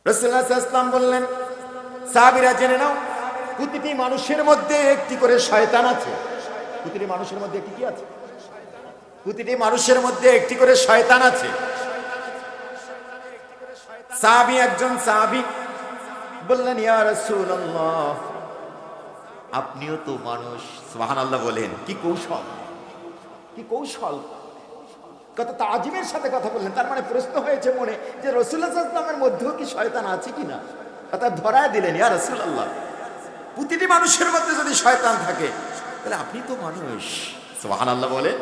রাসূলুল্লাহ সাল্লাল্লাহু আলাইহি ওয়াসাল্লাম বললেন, সাহাবীরা জেনে নাও, প্রতিটি মানুষের মধ্যে একটি করে শয়তান আছে। প্রতিটি মানুষের মধ্যে একটি কি আছে? প্রতিটি মানুষের মধ্যে একটি করে শয়তান আছে। একজন সাহাবী বললেন, ইয়া রাসূলুল্লাহ, আপনিও তো মানুষ। সুবহানাল্লাহ বলেন। কি কৌশল, কি কৌশল! কত তাজিমের সাথে কথা বললেন। তার মানে প্রশ্ন হয়েছে মনে যে রাসূলুল্লাহ সাল্লাল্লাহু আলাইহি ওয়াসাল্লামের মধ্যেও কি শয়তান আছে কিনা। কথা ধরায় দিলেন, ইয়া রাসূলুল্লাহ, প্রতিটি মানুষের মধ্যে যদি শয়তান থাকে তাহলে আপনি তো মানুষ। সুবহানাল্লাহ বলে।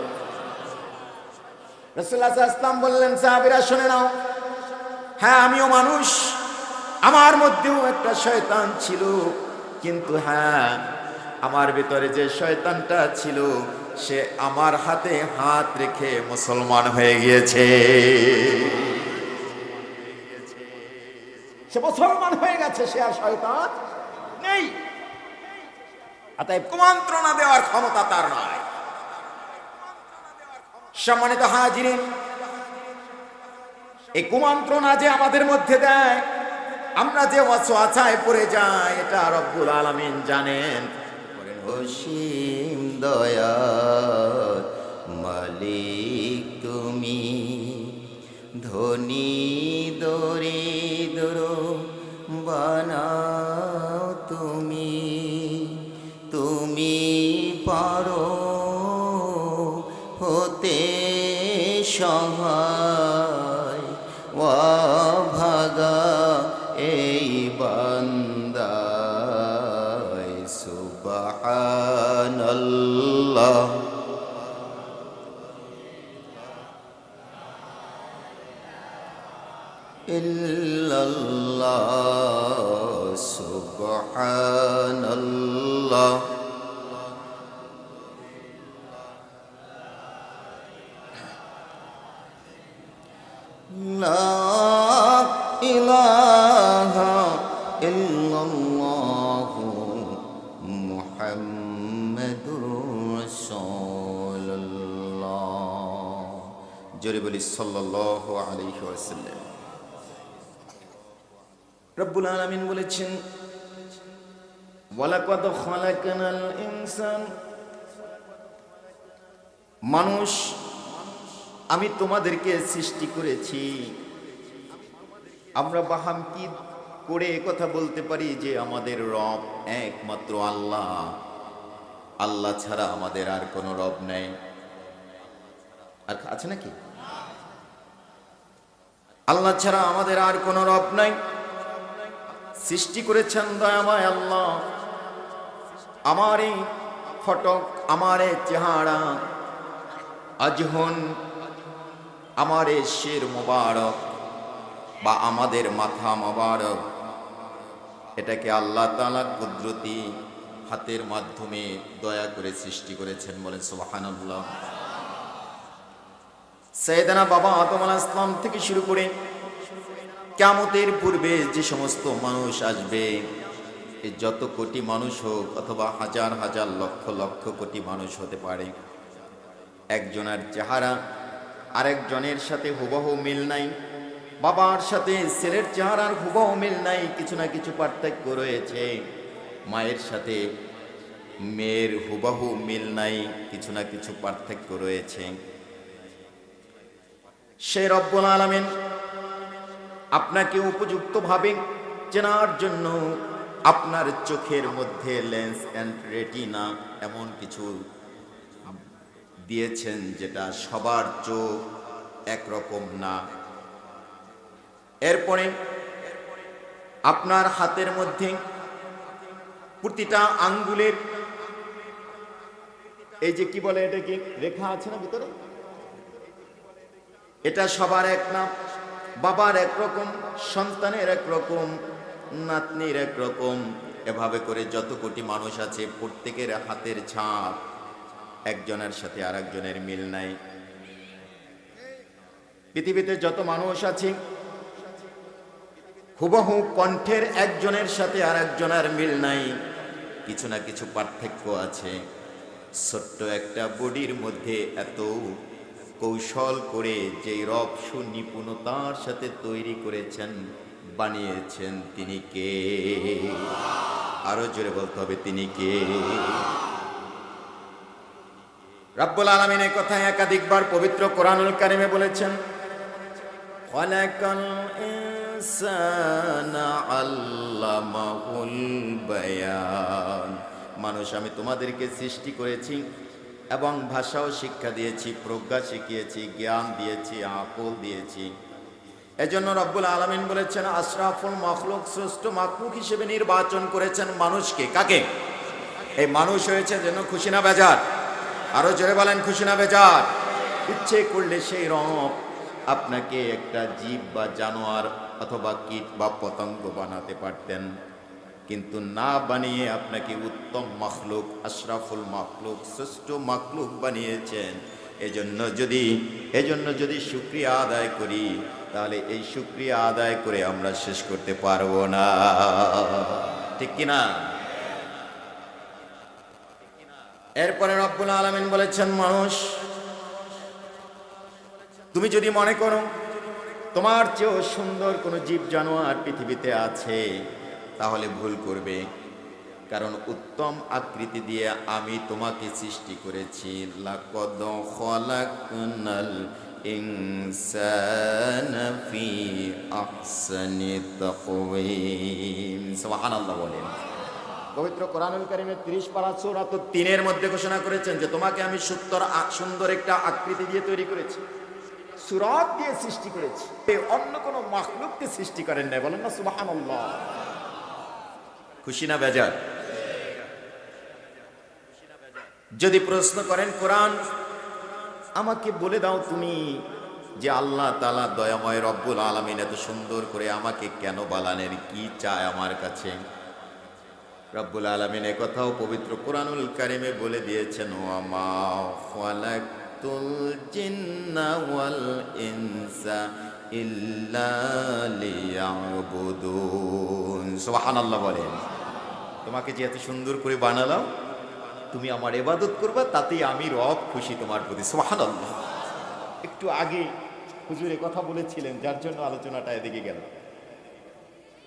রাসূলুল্লাহ সাল্লাল্লাহু আলাইহি ওয়াসাল্লাম বললেন, সাহাবীরা শুনে নাও, হ্যাঁ আমিও মানুষ, আমার মধ্যেও একটা শয়তান ছিল, কিন্তু হ্যাঁ আমার ভিতরে যে শয়তানটা ছিল সে আমার হাতে হাত রেখে মুসলমান হয়ে গিয়েছে। সে মুসলমান হয়ে গেছে, সে আর শয়তান নেই। অতএব কুমন্ত্রণা দেওয়ার ক্ষমতা তার নয়। সম্মানিত হাজিরিন, এই কুমন্ত্রণা যে আমাদের মধ্যে দেয়, আমরা যে ওয়াসওয়াসায় পড়ে যাই, এটা রব্বুল আলামিন জানেন। অসীম দয়ার মালিক তুমি, ধনী দরিদ্র বানাও তুমি, তুমি পারো হতে সহায়, ভাগা এই বান্দায়। সুবহানাল্লাহ, ইল্লাল্লাহ, সুবহানাল্লাহ। লা ইলাহা ইল্লাল্লাহু মুহাম্মাদুর রাসূলুল্লাহ। জোরে বলি সাল্লাল্লাহু আলাইহি ওয়াসাল্লাম। রব্বুল আলামিন বলেছেন, ওয়ালাকাদ খালাকনাল ইনসান, মানুষ আমি তোমাদেরকে সৃষ্টি করেছি। আমরা বাহাম কি করে কথা বলতে পারি যে আমাদের রব একমাত্র আল্লাহ, আল্লাহ ছাড়া আমাদের আর কোনো রব নেই? আর আছে নাকি? আল্লাহ ছাড়া আমাদের আর কোনো রব নাই। সৃষ্টি করেছেন দয়াময় আল্লাহ। আমার এই ফটক, আমার এই চেহারা, আজহন, আমার এই শির মোবারক বা আমাদের মাথা মোবারক, এটাকে আল্লাহ তাআলা কুদরতি হাতের মাধ্যমে দয়া করে সৃষ্টি করেছেন। বলেন সুবহানাল্লাহ। সাইয়েদনা বাবা আদম আলাইহিস সালাম থেকে শুরু করে কিয়ামতের পূর্বে যে সমস্ত মানুষ আসবে, এই যত কোটি মানুষ হোক অথবা হাজার হাজার লক্ষ লক্ষ কোটি মানুষ হতে পারে, একজনের চেহারা আরেকজনের সাথে হুবহু মিল নাই। বাবার সাথে ছেলের চেহারার হুবহু মিল নাই, কিছু না কিছু পার্থক্য রয়েছে। মায়ের সাথে মেয়ের হুবহু মিল নাই, কিছু না কিছু পার্থক্য রয়েছে। সে রব্বুল আলামিন আপনাকে উপযুক্তভাবে চেনার জন্য আপনার চোখের মধ্যে লেন্স এন্ড রেটিনা এমন কিছু দিয়েছেন যেটা সবার চোখ একরকম না। এরপরে আপনার হাতের মধ্যে প্রতিটা আঙ্গুলের এই যে কি বলে, এটা কি রেখা আছে না ভিতরে, এটা সবার এক না। বাবার একরকম, সন্তানের একরকম, নাতনির একরকম, এভাবে করে যত কোটি মানুষ আছে প্রত্যেকের হাতের ছাপ একজনের সাথে আরেকজনের মিল নাই। পৃথিবীতে যত মানুষ আছে হুবহু কণ্ঠের একজনের সাথে আরেকজনের মিল নাই, কিছু না কিছু পার্থক্য আছে। ছোট্ট একটা বডির মধ্যে এত কৌশল করে যে রব সুনিপুণতার সাথে তৈরি করেছেন, বানিয়েছেন তিনি কে? আরো জোরে বলতে হবে, তিনি কে? রব্বুল আলামিন এই কথা একাধিকবার পবিত্র কোরআনুল কারিমে বলেছেন, খালাকাল ইনসানা আল্লামাহুল বায়ান। মানুষ, আমি তোমাদেরকে সৃষ্টি করেছি এবং ভাষাও শিক্ষা দিয়েছি, প্রজ্ঞা শিখিয়েছি, জ্ঞান দিয়েছি, আকল দিয়েছি। এজন্য রব্বুল আলামিন বলেছেন, আশরাফুল মাখলুক, শ্রেষ্ঠ মাখলুক হিসেবে নির্বাচন করেছেন মানুষকে। কাকে? এই মানুষ হয়েছে যেন খুশি না বেজার? আরো জোরে বলেন, খুশি না বেজার? ইচ্ছে করলে সেই রব আপনাকে একটা জীব বা জানোয়ার অথবা কীট বা পতঙ্গ বানাতে পারতেন, কিন্তু না বানিয়ে আপনাকে উত্তম মাখলুক, আশরাফুল মাখলুক, শ্রেষ্ঠ মাখলুক বানিয়েছেন। এজন্য যদি শুকরিয়া আদায় করি, তাহলে এই শুকরিয়া আদায় করে আমরা শেষ করতে পারবো না, ঠিক কিনা? এরপরে রব্বুল আলামিন বলেছেন, মানুষ, তুমি যদি মনে করো তোমার চেয়েও সুন্দর কোনো জীব জানোয়ার পৃথিবীতে আছে, তাহলে ভুল করবে। কারণ উত্তম আকৃতি দিয়ে আমি তোমাকে সৃষ্টি করেছি। লাকাদ খালাকনাল ইনসানা ফি আহসানি তাকওয়িম। সুবহানাল্লাহ বলেন। পবিত্র কোরআনুল কারীমের 30 পারা সূরা 3 এর মধ্যে ঘোষণা করেছেন যে তোমাকে আমি সুন্দর একটা আকৃতি দিয়ে তৈরি করেছি, সূরত দিয়ে সৃষ্টি করেছি, অন্য কোনো মাখলুককে সৃষ্টি করেন নাই। বলেন না সুবহানাল্লাহ? খুশি না বেজার? যদি প্রশ্ন করেন, কোরআন আমাকে বলে দাও তুমি যে আল্লাহ তাআলা দয়াময় রব্বুল আলামিন এত সুন্দর করে আমাকে কেন বানালেন, কি চায় আমার কাছে? রব্বুল আলামিন এ কথাও পবিত্র কোরআনুল কারীমে বলে দিয়েছেন, ওয়া মা খালাকতুল জিন্না ওয়াল ইনসা ইল্লা লিয়াবুদুন। সুবহানাল্লাহ বলেন। তোমাকে যে এত সুন্দর করে বানালাম, তুমি আমার ইবাদত করবা, তাতেই আমি রব খুশি তোমার প্রতি। সুবহানাল্লাহ। একটু আগে হুজুর এ কথা বলেছিলেন, যার জন্য আলোচনাটা এদিকে গেল।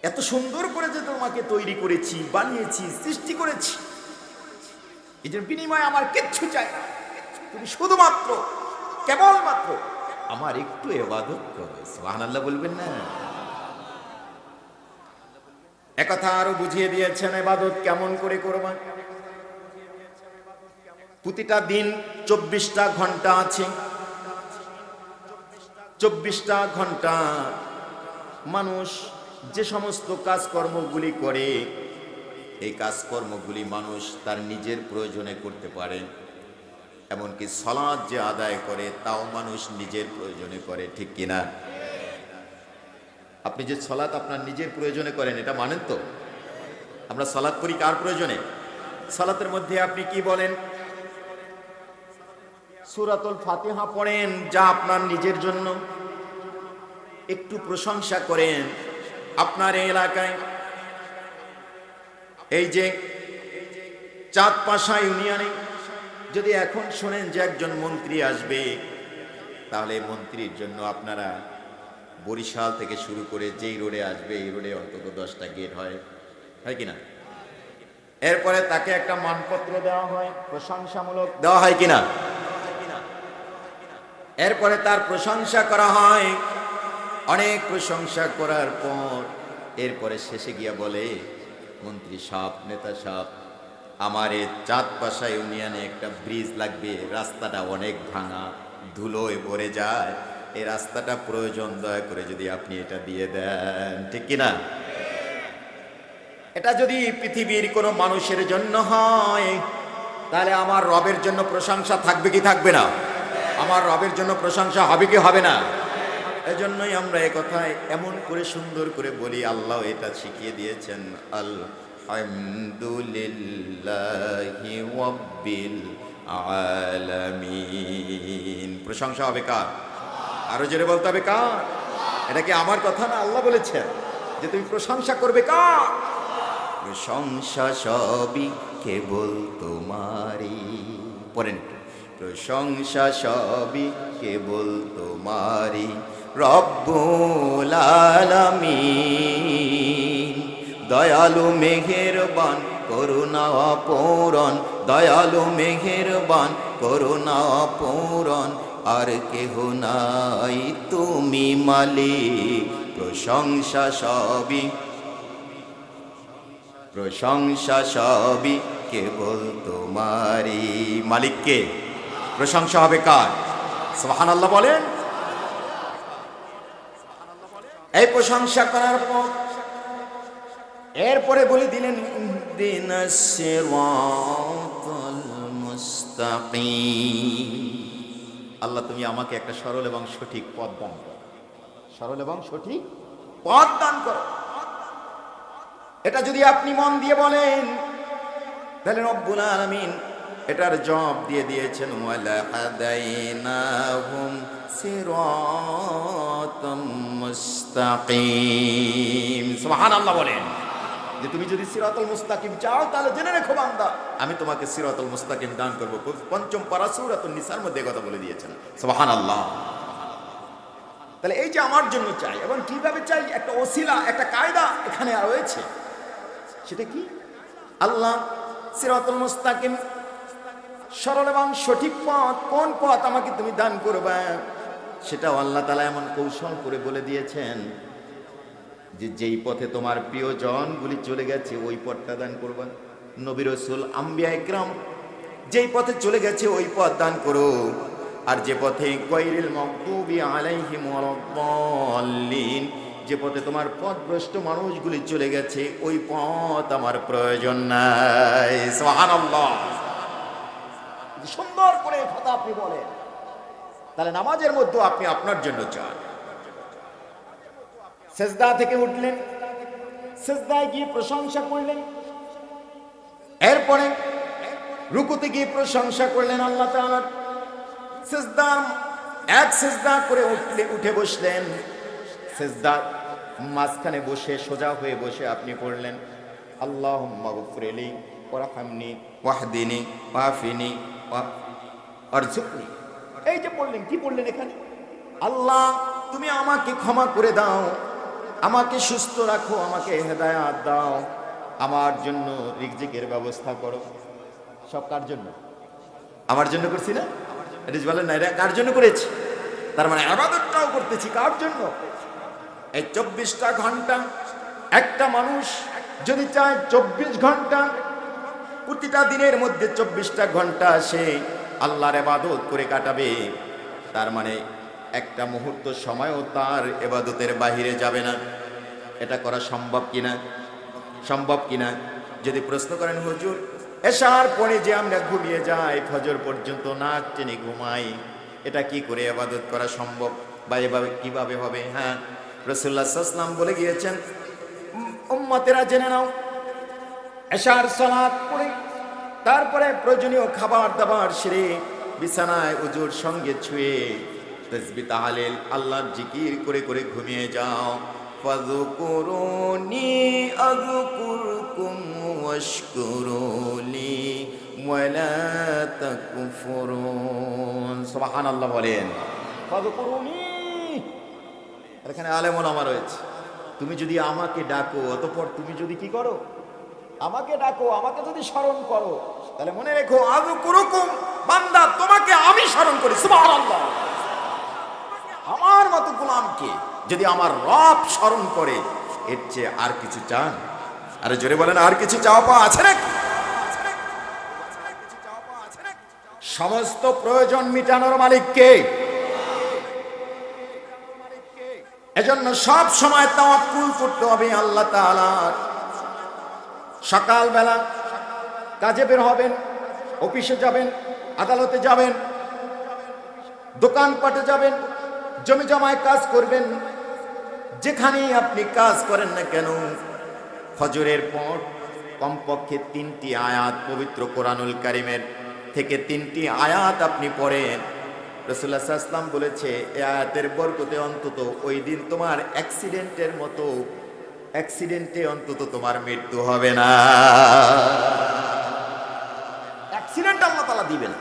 এত সুন্দর করে যে তোমাকে তৈরি করেছি, বানিয়েছি, সৃষ্টি করেছি, এর বিনিময়ে আমার কিচ্ছু চাই না। তুমি শুধুমাত্র কেবলমাত্র আমার একটু ইবাদত করো। সুবহানাল্লাহ বলবেন না? একথা আরো বুঝিয়ে দিয়েছেন ইবাদত কেমন করে করবা। প্রতিটা দিন 24টা ঘন্টা আছে। 24টা ঘন্টা মানুষ যে সমস্ত কাজকর্মগুলি করে, এই কাজকর্মগুলি মানুষ তার নিজের প্রয়োজনে করতে পারে। এমনকি সালাত যে আদায় করে, তাও মানুষ নিজের প্রয়োজনে করে, ঠিক কিনা? আপনি যে সালাত আপনার নিজের প্রয়োজনে করেন, এটা মানেন তো? আমরা সালাত করি কার প্রয়োজনে? সালাতের মধ্যে আপনি কি বলেন? সূরাতুল ফাতিহা পড়েন, যা আপনার নিজের জন্য। একটু প্রশংসা করেন আপনার এলাকায়। এই যে চাঁদপাশা ইউনিয়নে যদি এখন শোনেন যে একজন মন্ত্রী আসবে, তাহলে মন্ত্রীর জন্য আপনারা বরিশাল থেকে শুরু করে যেই রোডে আসবে, এই রোডে অন্তত 10টা গেট হয়, হয় কিনা? এরপরে তাকে একটা মানপত্র দেওয়া হয়, প্রশংসামূলক দেওয়া হয় কিনা? এরপরে তার প্রশংসা করা হয়। অনেক প্রশংসা করার পর এরপরে শেষে গিয়া বলে, মন্ত্রী সাহেব, নেতা সাহেব, আমার এই চাঁদপাশা ইউনিয়নে একটা ব্রিজ লাগবে, রাস্তাটা অনেক ভাঙা, ধুলোয় ভরে যায়, এই রাস্তাটা প্রয়োজন, দয়া করে যদি আপনি এটা দিয়ে দেন, ঠিক কিনা? এটা যদি পৃথিবীর কোনো মানুষের জন্য হয়, তাহলে আমার রবের জন্য প্রশংসা থাকবে কি থাকবে না? আমার রবের জন্য প্রশংসা হবে কি হবে না? এজন্যই আমরা এই কথায় এমন করে সুন্দর করে বলি, আল্লাহ এটা শিখিয়ে দিয়েছেন, আলহামদুলিল্লাহি রাব্বিল আলামিন। প্রশংসা হবে কার? আরো জোরে বলতে হবে কার? এটা কি আমার কথা না? আল্লাহ বলেছেন যে তুমি প্রশংসা করবে কার? প্রশংসা সবই কেবল তোমারই। পড়েন, প্রশংসা সবই কেবল তোমারই, রব্বুল আলামিন। দয়ালু মেহেরবান করুণা পূরণ, দয়ালু মেহেরবান করুণা পূরণ, আর কেহ নাই তুমি মালিক। প্রশংসা সবই, প্রশংসা সবই কেবল তোমারই। মালিককে প্রশংসা হবে কার? সুবহানাল্লাহ বলেন। এই প্রশংসা করার পর এরপরে বলে দিলেন ইহদিনাস সিরাতাল মুস্তাকিম। আল্লাহ তুমি আমাকে একটা সরল এবং সঠিক পথ দান করো, সরল এবং সঠিক পথ দান করো। এটা যদি আপনি মন দিয়ে বলেন তাহলে রব্বুল আলামিন এটার জবাব দিয়ে দিয়েছেন, ওয়ালা হাদাইনাহুম সিরাতাম মুস্তাকিম। সুবহানাল্লাহ বলেন। যে তুমি যদি সিরাতুল মুস্তাকিম চাও তাহলে জেনে রেখো বান্দা, আমি তোমাকে সিরাতুল মুস্তাকিম দান করব। পঞ্চম পারা সূরাতুন নিসার মধ্যে কথা বলে দিয়েছেন। সুবহানাল্লাহ। তাহলে এই যে আমার জন্য চাই এবং কিভাবে চাই, একটা ওসিলা, একটা কায়দা এখানে রয়েছে। সেটা কি? আল্লাহ সিরাতুল মুস্তাকিম, সরল এবং সঠিক পথ, কোন পথ আমাকে তুমি দান করবে, সেটাও আল্লাহ তাআলা এমন কৌশল করে বলে দিয়েছেন যে যেই পথে তোমার প্রিয়জনগুলি চলে গেছে ওই পথটা দান করবা। নবী রাসূল আম্বিয়া ইকরাম যেই পথে চলে গেছে ওই পথ দান করো। আর যে পথে গায়রিল মাগদুবি আলাইহিম ওয়ালাদ-দাল্লিন, যে পথে তোমার পথভ্রষ্ট মানুষগুলি চলে গেছে ওই পথ আমার প্রয়োজন নাই। সুবহানাল্লাহ। সুন্দর করে কথা আপনি বলেন, তাহলে নামাজের মধ্যে আপনি আপনার জন্য চান। সিজদা থেকে উঠলেন, সিজদায় গিয়ে প্রশংসা করলেন, এরপরে রুকুতে গিয়ে প্রশংসা করলেন আল্লাহ তাআলার। সিজদা এক সিজদা করে উঠে বসলেন, সিজদা মাঝখানে বসে সোজা হয়ে বসে আপনি পড়লেন আল্লাহুম্মা গফিরলি ওয়ারহামনি ওয়াহদিনি ওয়াফিনি ওয়ারযুকনি। এই যে পড়লেন, কি পড়লেন এখানে? আল্লাহ তুমি আমাকে ক্ষমা করে দাও, আমাকে সুস্থ রাখো, আমাকে হেদায়াত দাও, আমার জন্য রিজিকের ব্যবস্থা করো। সব কার জন্য? আমার জন্য করছি না? এটা বলেন না, এটা কার জন্য করেছি? তার মানে ইবাদতটাও করতেছি কার জন্য? এই 24টা ঘন্টা একটা মানুষ যদি চায় 24 ঘন্টা, প্রতিটা দিনের মধ্যে 24টা ঘন্টা সে আল্লাহর ইবাদত করে কাটাবে, তার মানে একটা মুহূর্ত সময়ও তার ইবাদতের বাহিরে যাবে না। এটা করা সম্ভব কিনা? সম্ভব কিনা? যদি প্রশ্ন করেন হুজুর এশার পরে যে আমরা ঘুমিয়ে যাই, ফজর পর্যন্ত নাক টেনে ঘুমাই, এটা কি করে ইবাদত করা সম্ভব বা এভাবে কিভাবে হবে? হ্যাঁ, রাসূলুল্লাহ সাল্লাল্লাহু আলাইহি ওয়াসাল্লাম বলে গিয়েছেন, উম্মতেরা জেনে নাও, এশার সালাত পড়ে তারপরে প্রয়োজনীয় খাবার দাবার সেরে বিছানায় উজুর সঙ্গে ছুঁয়ে তাসবিহ তাহলিল আল্লাহর জিকির করে করে ঘুমিয়ে যাও। ফাযকুরুনি আযকুরকুম ওয়াশকুরুলি ওয়ালা তাকফুরুন। সুবহানাল্লাহ বলেন। ফাযকুরুনি, এখানে আলেম ওলামা রয়েছে। তুমি যদি আমাকে ডাকো, অতঃপর তুমি যদি কি করো? আমাকে ডাকো, আমাকে যদি স্মরণ করো, তাহলে মনে রেখো আযকুরকুম, বান্দা তোমাকে আমি স্মরণ করি। সুবহানাল্লাহ। আমার মতো গোলামকে যদি আমার রব স্মরণ করে, এর চেয়ে আর কিছু চান? আরে জোরে বলেন, আর কিছু চাওয়া পাওয়া আছে নাকি? সমস্ত প্রয়োজন মিটানোর মালিক কে? এজন্য সব সময় তাওয়াক্কুল করতে হবে আল্লাহ তাআলার। সকালবেলা কাজে বের হবেন, অফিসে যাবেন, আদালতে যাবেন, দোকানপাটে যাবেন, জমি জমায় কাজ করবেন, যেখানেই আপনি কাজ করেন না কেন, ফজরের পর কমপক্ষে 3টি আয়াত পবিত্র কোরআনুল কারীমের থেকে 3টি আয়াত আপনি পড়েন। রাসূলুল্লাহ সাল্লাল্লাহু আলাইহি ওয়াসাল্লাম বলেছে, এই আয়াতের বরকতে অন্তত ওই দিন তোমার অ্যাক্সিডেন্টের মতো অ্যাক্সিডেন্টে অন্তত তোমার মৃত্যু হবে না। অ্যাক্সিডেন্ট আল্লাহ তাআলা দিবেন।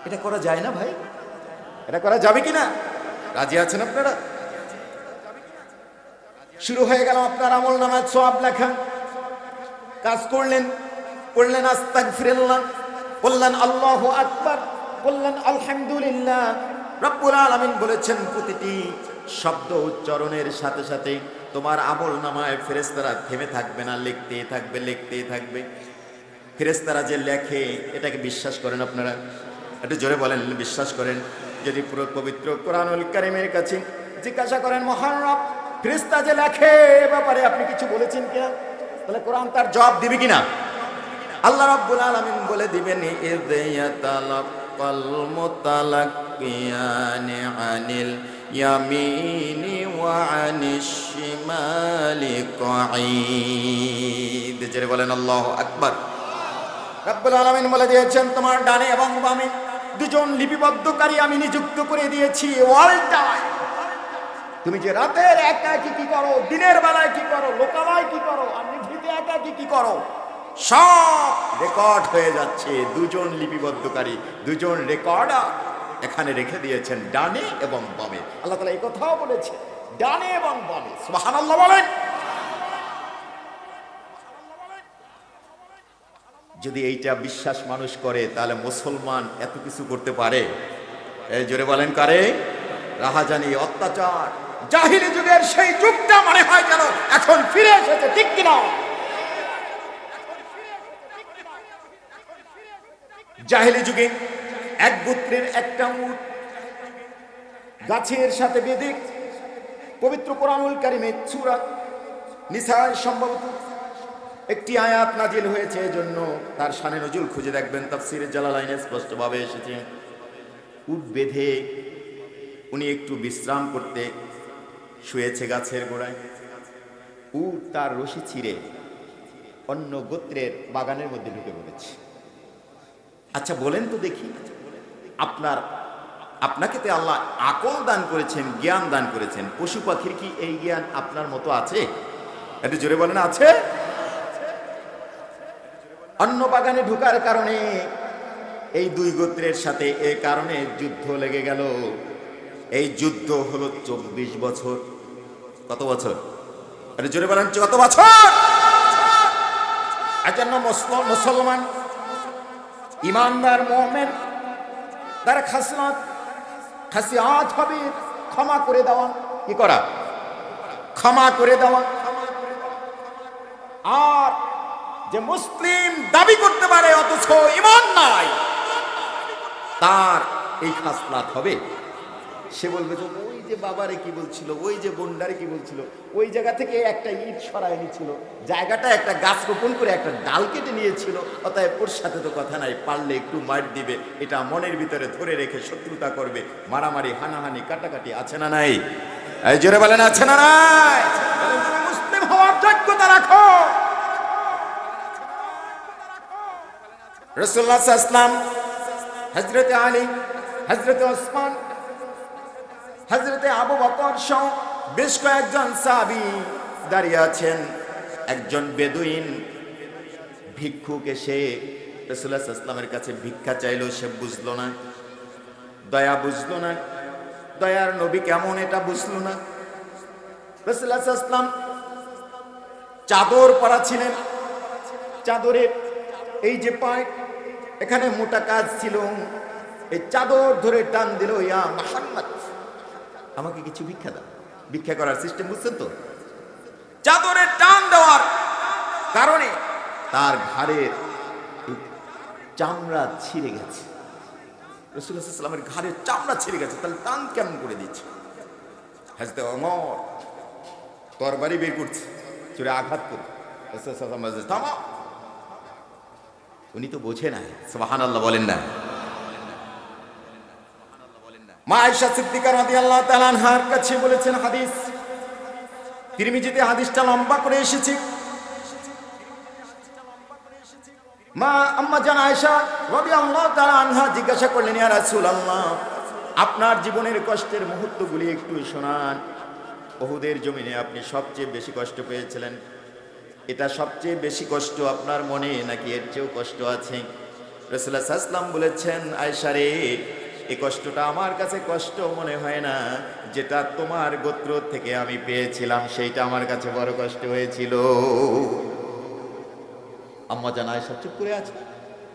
এটা করা যায় না ভাই? এটা করা যাবে কিনা? রাজি আছেন আপনারা? শুরু হয়ে গেল আপনার আমল নামায় সওয়াব লেখা। কাজ করলেন, পড়লেন আস্তাগফিরুল্লাহ, বললেন আল্লাহু আকবার, বললেন আলহামদুলিল্লাহ। রব্বুল আলামিন বলেছেন প্রতিটি শব্দ উচ্চারণের সাথে সাথে তোমার আমল নামায় ফেরেশতারা থেমে থাকবে না, লিখতেই থাকবে, লিখতেই থাকবে। ফেরেশতারা যে লেখে এটাকে বিশ্বাস করেন আপনারা? একটু জোরে বলেন, বিশ্বাস করেন? যদি পুরো পবিত্র কোরআনুল কারীমের কাছে জিজ্ঞাসা করেন মহান রব ফেরেশতা যে লেখে এ ব্যাপারে আপনি কিছু বলেছেন কিনা, তাহলে কোরআন তার জবাব দিবে কিনা? আল্লাহ রাব্বুল আলামিন বলে দিবেন ইয ইয়াতালাক্কাল মুতালাক্কিয়ানি আনিল ইয়ামিনি ওয়া আনিশ শিমালি কাঈদ। জোরে বলেন আল্লাহু আকবার। রাব্বুল আলামিন বলে দিয়েছেন তোমার ডানে এবং বামে দুজন লিপিবদ্ধকারী আমি নিযুক্ত করে দিয়েছি অল টাইম। তুমি যে রাতের একাকী কি করো, দিনের বেলায় কি করো, লোকালয় কি করো, আর নিভৃতে একাকী কি করো, সব রেকর্ড হয়ে যাচ্ছে। দুজন লিপিবদ্ধকারী, দুজন রেকর্ডার এখানে রেখে দিয়েছেন ডানে এবং বামে। আল্লাহ তাআলা এই কথাও বলেছে ডানে এবং বামে। সুবহানাল্লাহ বলেন। যদি এইটা বিশ্বাস মানুষ করে তাহলে মুসলমান এত কিছু করতে পারে? এই জোরে বলেন কারে? রাহাজানি, অত্যাচার, জাহিলি যুগের সেই যুগটা মনে হয় যেন এখন ফিরে এসেছে, ঠিক কিনা? জাহিলি যুগে এক গোত্রের একটা উট গাছের সাথে বেঁধে পবিত্র কোরআনুল কারীমে সূরা নিসায় সম্ভবত একটি আয়াত নাজিল হয়েছে, এজন্য তার শানে নজুল খুঁজে দেখবেন, তাফসীরে জালালাইনে স্পষ্টভাবে এসেছে। উট বেঁধে উনি একটু বিশ্রাম করতে শুয়েছে গাছের গোড়ায়। উট তার রশি ছিঁড়ে অন্য গোত্রের বাগানের মধ্যে ঢুকে পড়েছে। আচ্ছা বলেন তো দেখি, আপনাকে তো আল্লাহ আকল দান করেছেন, জ্ঞান দান করেছেন, পশু পাখির কি এই জ্ঞান আপনার মতো আছে? একটু জোরে বলেন আছে? অন্য বাগানে ঢোকার কারণে এই দুই গোত্রের সাথে এই কারণে যুদ্ধ লেগে গেল। এই যুদ্ধ হলো 24 বছর। কত বছর? আরে জোরে বলেন, কত বছর? এজন্য মুসলমান ইমানদার মুমিন তার খাসিয়াত হবে ক্ষমা করে দেওয়া। কি করা? ক্ষমা করে দেওয়া। আর যে মুসলিম দাবি করতে পারে অথচ ঈমান নাই, তার এই খাসলাত হবে, সে বলবে যে ওই যে বাবারে কি বলছিল, ওই যে বোনডারে কি বলছিল, ওই জায়গা থেকে একটা ইট সরায় নিয়েছিল, জায়গাটা একটা গাছ রোপণ করে একটা ডাল কেটে নিয়েছিল, অতএব ওর সাথে তো কথা নাই, পারলে একটু মার দিবে, এটা মনের ভিতরে ধরে রেখে শত্রুতা করবে, মারামারি, হানাহানি, কাটাকাটি আছে না নাই? এই জোরে বলেন আছে না নাই? মুসলিম হওয়ার যোগ্যতা রাখো। রাসূলুল্লাহ সাল্লাল্লাহু আলাইহি ওয়াসাল্লাম, হযরতে আলী, হযরতে ওসমান, হযরতে আবু বকর সহ বেশ কয়েকজন সাহাবী দাঁড়িয়ে আছেন। একজন বেদুইন ভিক্ষুক এসে রাসূলুল্লাহ সাল্লাল্লাহু আলাইহি ওয়াসাল্লামের কাছে ভিক্ষা চাইলো। সে বুঝলো না, দয়া বুঝলো না, দয়ার নবী কেমন এটা বুঝলো না। রাসূলুল্লাহ সাল্লাল্লাহু আলাইহি ওয়াসাল্লাম চাদর পরা ছিলেন, চাদরের এই যে পায় এখানে মোটা কাজ ছিল, এই চাদর ধরে টান দিল, ইয়া মুহাম্মদ আমাকে কিছু ভিক্ষা দাও। ভিক্ষা করার সিস্টেম বুঝছেন তো? চাদরে টান দেওয়ার কারণে তার ঘাড়ের চামড়া ছিঁড়ে গেছে। রাসূলুল্লাহ সাল্লাল্লাহু আলাইহি ওয়াসাল্লামের ঘাড়ের চামড়া ছিঁড়ে গেছে, তাহলে টান কেমন করে দিচ্ছে? হযরত ওমর তরবারি বের করছে, চুরে আঘাত করে রাসূলুল্লাহ সাল্লাল্লাহু আলাইহি ওয়াসাল্লাম থামো। উনি তো বোঝে না। সুবহানাল্লাহ বলেন না? মা আয়েশা সিদ্দিকা রাদিয়াল্লাহু তাআলা আনহার কাছে বলেছেন হাদিস, তিরমিজিতে হাদিসটা লম্বা করে এসেছে। মা আম্মা জান আয়েশা রাদিয়াল্লাহু তাআলা আনহা জিজ্ঞাসা করলেন, ইয়া রাসূলুল্লাহ আপনার জীবনের কষ্টের মুহূর্তগুলি একটু শোনান। উহুদের জমিনে আপনি সবচেয়ে বেশি কষ্ট পেয়েছিলেন, এটা সবচেয়ে বেশি কষ্ট আপনার মনে নাকি এর চেয়েও কষ্ট আছে? রাসূলুল্লাহ সাল্লাল্লাহু আলাইহি ওয়াসাল্লাম বলেছেন, আয়েশা রে এই কষ্টটা আমার কাছে কষ্ট মনে হয় না, যেটা তোমার গোত্র থেকে আমি পেয়েছিলাম সেইটা আমার কাছে বড় কষ্ট হয়েছিল। আম্মা জান আয়েশা চুপ করে আছে।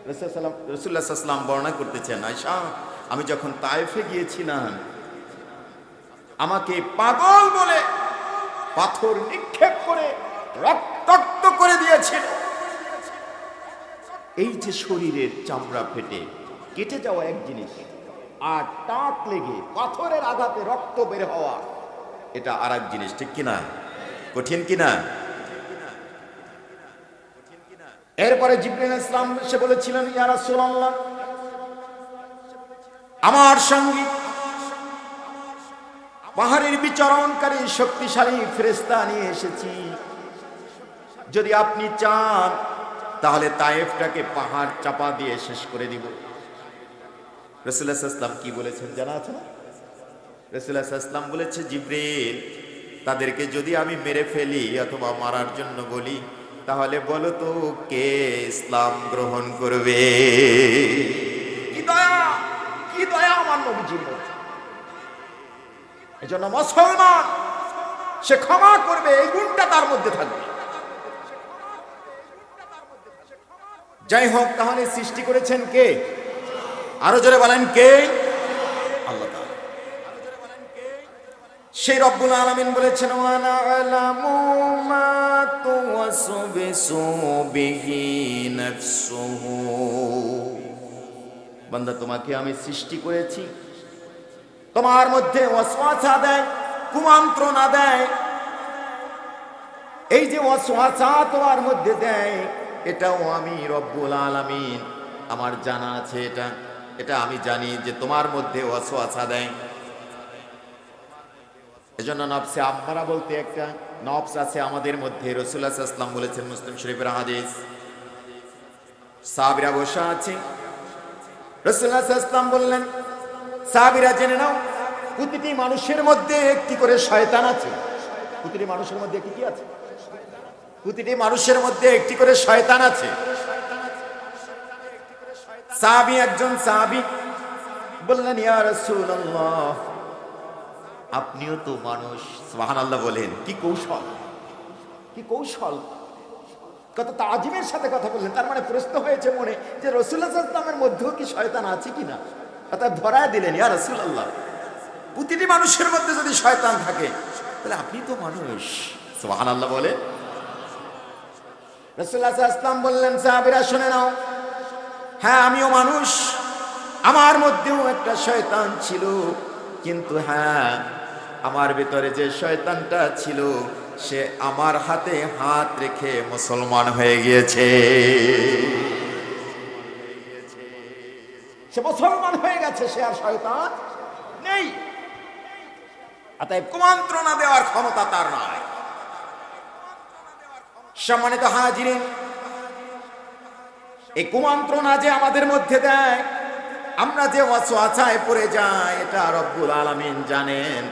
রাসূলুল্লাহ সাল্লাল্লাহু আলাইহি ওয়াসাল্লাম বর্ণনা করতেছেন, আয়েশা আমি যখন তায়েফে গিয়েছিলাম আমাকে পাগল বলে পাথর নিক্ষেপ করে রক্তাক্ত করে দিয়েছিল। এই যে শরীরের চামড়া ফেটে কেটে যাওয়া এক জিনিস, আর টাক লেগে পাথরের আঘাতে রক্ত বের হওয়া এটা আর এক জিনিস, ঠিক কিনা? কঠিন কিনা? এরপরে জিবরিল আলাইহিস সালাম এসে বলেছিলেন, ইয়া রাসূলুল্লাহ আমার সঙ্গে পাহাড়ের বিচরণকারী শক্তিশালী ফেরেশতা নিয়ে এসেছি, যদি আপনি চান তাহলে তায়েফটাকে পাহাড় চাপা দিয়ে শেষ করে দিব। রাসূলুল্লাহ সাল্লাল্লাহু আলাইহি ওয়াসাল্লাম কি বলেছেন জানা আছে না? রাসূলুল্লাহ সাল্লাল্লাহু আলাইহি ওয়াসাল্লাম বলেছে, জিবরিল তাদেরকে যদি আমি মেরে ফেলি অথবা মারার জন্য বলি তাহলে বলো তো কে ইসলাম গ্রহণ করবে? কি দয়া, কি দয়া আমার নবীজির মধ্যে। এজন্য মুসলমান সে ক্ষমা করবে, এই গুণটা তার মধ্যে থাকবে। যাই হোক, তাহলে সৃষ্টি করেছেন কে? আরো জোরে বলেন কে? আল্লাহ তাআলা। সেই রব্বুল আলামিন বলেছেন, ওয়া না'লামু মা তুওয়াসবিসু বিহি নাফসুহু। বান্দা তোমাকে আমি সৃষ্টি করেছি, তোমার মধ্যে ওয়াসওয়াসা দেয়, কুমন্ত্রণা দেয়। এই যে ওয়াসওয়াসা তোমার মধ্যে দেয়, এটাও আমি রব্বুল আলামিন আমার জানা আছে। এটা আমি জানি যে তোমার মধ্যে ওয়াসওয়াসা দেয়। এজন্য নফসে আম্মারা বলতে একটা নফস আছে আমাদের মধ্যে। রাসূলুল্লাহ সাল্লাল্লাহু আলাইহি ওয়াসাল্লাম বলেছেন, মুসলিম শরীফের হাদিস, সাহাবীরা বসা আছে, রাসূলুল্লাহ সাল্লাল্লাহু আলাইহি ওয়াসাল্লাম বললেন, সাহাবীরা জেনে নাও প্রতিটি মানুষের মধ্যে একটি করে শয়তান আছে। প্রতিটি মানুষের মধ্যে কি আছে? প্রতিটি মানুষের মধ্যে একটি করে শয়তান আছে। সাহাবী, একজন সাহাবী বললেন, ইয়া রাসূলুল্লাহ আপনিও তো মানুষ। সুবহানাল্লাহ বলেন, কি কৌশল, কি কৌশল, কত তাজিমের সাথে কথা বললেন। তার মানে প্রশ্ন হয়েছে মনে যে রাসূলুল্লাহ সাল্লাল্লাহু আলাইহি ওয়াসাল্লামের মধ্যেও কি শয়তান আছে কিনা। অর্থাৎ ধরায় দিলেন, ইয়া রাসূলুল্লাহ প্রতিটি মানুষের মধ্যে যদি শয়তান থাকে তাহলে আপনি তো মানুষ। সুবহানাল্লাহ বলে। রাসূলুল্লাহ সাল্লাল্লাহু আলাইহি ওয়াসাল্লাম বললেন, সাহাবীরা শুনে নাও, হ্যাঁ আমিও মানুষ, আমার মধ্যেও একটা শয়তান ছিল, কিন্তু হ্যাঁ আমার ভিতরে যে শয়তানটা ছিল সে আমার হাতে হাত রেখে মুসলমান হয়ে গিয়েছে। সে মুসলমান হয়ে গেছে, সে আর শয়তান নেই। অতএব কুমন্ত্রণা দেওয়ার ক্ষমতা তার নয়। সম্মানিত হাজিরিন, এই কুমন্ত্রণা যে আমাদের মধ্যে দেয়, আমরা যে ওয়াসওয়াসায় পড়ে যাই, এটা রব্বুল আলামিন জানেন।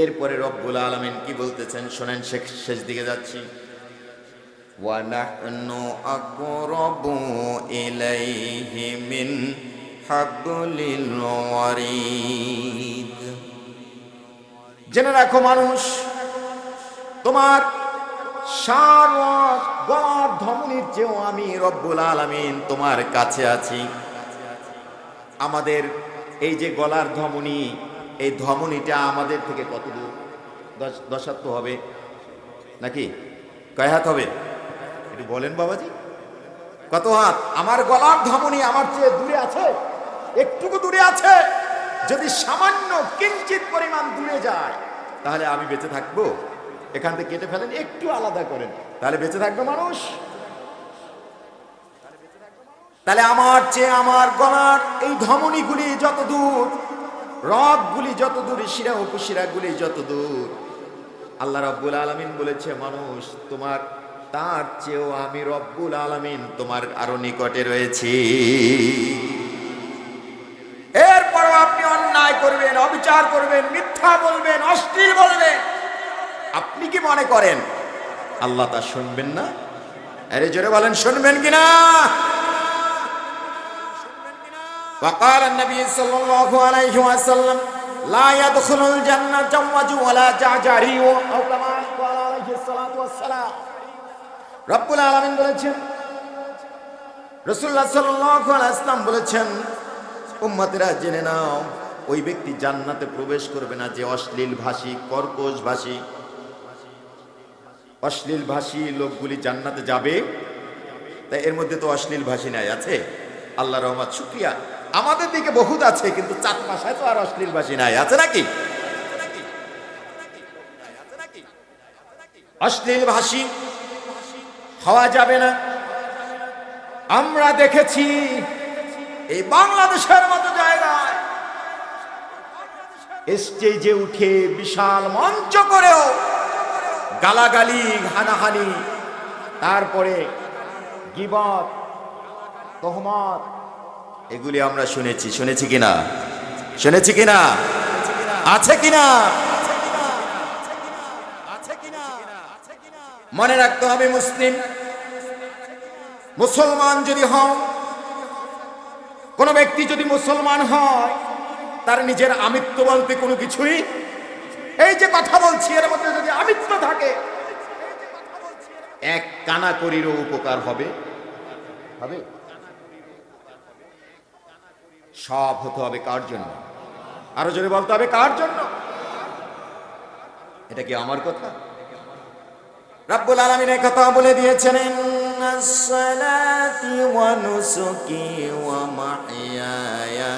এরপরে রব্বুল আলামিন কি বলতেছেন শুনেন, শেষ দিকে যাচ্ছি। ওয়া নাহনু আকরাবু ইলাইহি মিন হাবলিল ওয়ারিদ। জেনে রাখো মানুষ, তোমার সারা গলার ধমনীর চেয়েও আমি রব্বুল আলামিন তোমার কাছে আছি। আমাদের এই যে গলার ধমনী, এই ধমনীটা আমাদের থেকে কত দূর? 10 হাত তো হবে নাকি? কয় হাত হবে একটু বলেন বাবাজি, কত হাত? আমার গলার ধমনী আমার চেয়ে দূরে আছে, একটুকু দূরে আছে। যদি সামান্য কিঞ্চিত পরিমাণ দূরে যায় তাহলে আমি বেঁচে থাকবো? এখান থেকে কেটে ফেলেন, একটু আলাদা করেন, তাহলে বেঁচে থাকবে মানুষ? তাহলে আমার চেয়ে আমার গলার এই ধমনীগুলি যত দূর, রগগুলি যত দূর, শিরা উপশিরাগুলি যত দূর, আল্লাহ রব্বুল আলামিন বলেছে মানুষ তোমার তার চেয়েও আমি রব্বুল আলামিন তোমার আরো নিকটে রয়েছি। এরপরও আপনি অন্যায় করবেন, অবিচার করবেন, মিথ্যা বলবেন, অশ্লীল বলবেন, আপনি কি মনে করেন আল্লাহ তা শুনবেন না? আরে জোরে বলেন শুনবেন কিনা? وقال النبي صلى الله عليه وسلم لا يدخل الجنة جوج ولا جعجعي أو كما قال عليه الصلاة والسلام রব্বুল আলামিন বলেছেন, রাসূলুল্লাহ সাল্লাল্লাহু আলাইহি ওয়াসাল্লাম বলেছেন, উম্মতেরা জেনে নাও ওই ব্যক্তি জান্নাতে প্রবেশ করবে না যে অশ্লীল ভাষী, কর্কশ ভাষী। অশ্লীল ভাষী লোকগুলি জান্নাতে যাবে, তাই এর মধ্যে তো অশ্লীল ভাষী নাই, আছে? আল্লাহর রহমত, শুকরিয়া, আমাদের দিকে বহুত আছে, কিন্তু চার ভাষায় তো আর অশ্লীল ভাষী নাই, আছে নাকি? অশ্লীল ভাষী হওয়া যাবে না। আমরা দেখেছি এই বাংলাদেশের মতো জায়গায় স্টেজে উঠে বিশাল মঞ্চ করেও গালাগালি, হানাহানি, তারপরে গীবত, তোহমত, এগুলি আমরা শুনেছি কিনা? শুনেছি কিনা? আছে কিনা? মনে রাখতে হবে, মুসলমান যদি হও, কোন ব্যক্তি যদি মুসলমান হয়, তার নিজের আমিত্ব বলতে কোনো কিছুই, এই যে কথা বলছি এর মধ্যে যদি আমিত্ব থাকে, এক কানাকড়িরও উপকার হবে। সব হতে হবে কার জন্য? আরো জোরে বলতে হবে, কার জন্য? এটা কি আমার কথা? রব্বুল আলামিন এই কথা বলে দিয়েছেন, ইন্নাস সালাতি ওয়া নুসুকি ওয়া মাহইয়ায়া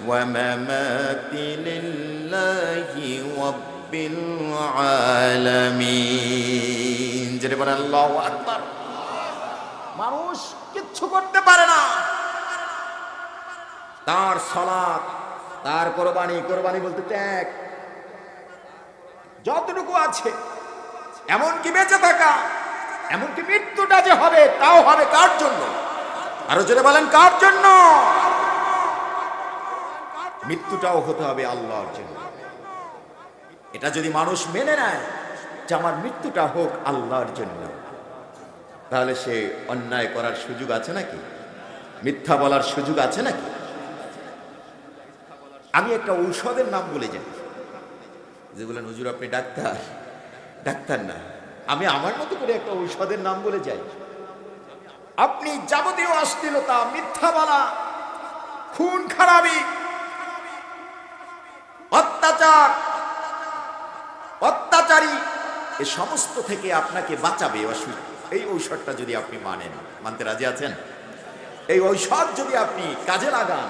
ওয়া মামাতি লিল্লাহি রাব্বিল আলামিন। জেনে বলেন আল্লাহু আকবার। মানুষ কিচ্ছু করতে পারে না, তার সালাত, তার কোরবানি বলতে ত্যাগ, যতটুকু আছে, এমনকি বেঁচে থাকা, এমনকি মৃত্যুটা যে হবে, তাও হবে কার জন্য? আরো জোরে বলেন, কার জন্য? মৃত্যুটাও হতে হবে আল্লাহর জন্য। এটা যদি মানুষ মেনে নেয় যে আমার মৃত্যুটা হোক আল্লাহর জন্য, তাহলে সে অন্যায় করার সুযোগ আছে নাকি? মিথ্যা বলার সুযোগ আছে নাকি? আমি একটা ঔষধের নাম বলে যাই, যে বলেন হুজুর আপনি ডাক্তার না, আমি আমার মতো করে একটা ঔষধের নাম বলে যাই। আপনি যাবতীয় অশ্লীলতা, মিথ্যা বলা, খুন খারাপি, অত্যাচারী, এ সমস্ত থেকে আপনাকে বাঁচাবে এই ঔষধটা যদি আপনি মানতে রাজি আছেন? এই ঔষধ যদি আপনি কাজে লাগান,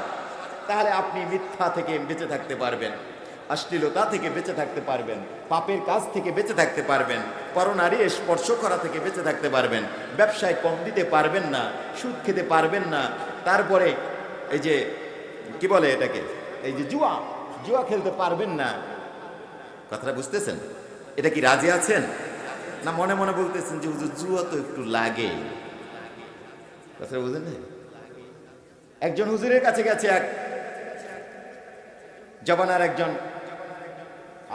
তাহলে আপনি মিথ্যা থেকে বেঁচে থাকতে পারবেন, অশ্লীলতা থেকে বেঁচে থাকতে পারবেন, পাপের কাজ থেকে বেঁচে থাকতে পারবেন, পরনারী স্পর্শ করা থেকে বেঁচে থাকতে পারবেন, ব্যবসায় কম দিতে পারবেন না, সুদ খেতে পারবেন না, তারপরে এই যে কি বলে এটাকে, এই যে জুয়া খেলতে পারবেন না। কথাটা বুঝতেছেন? এটা কি রাজি আছেন? না মনে মনে বলতেছেন যে হুজুর জুয়া তো একটু লাগে? কথাটা বুঝেন না? একজন হুজুরের কাছে গেছে, এক জবানার একজন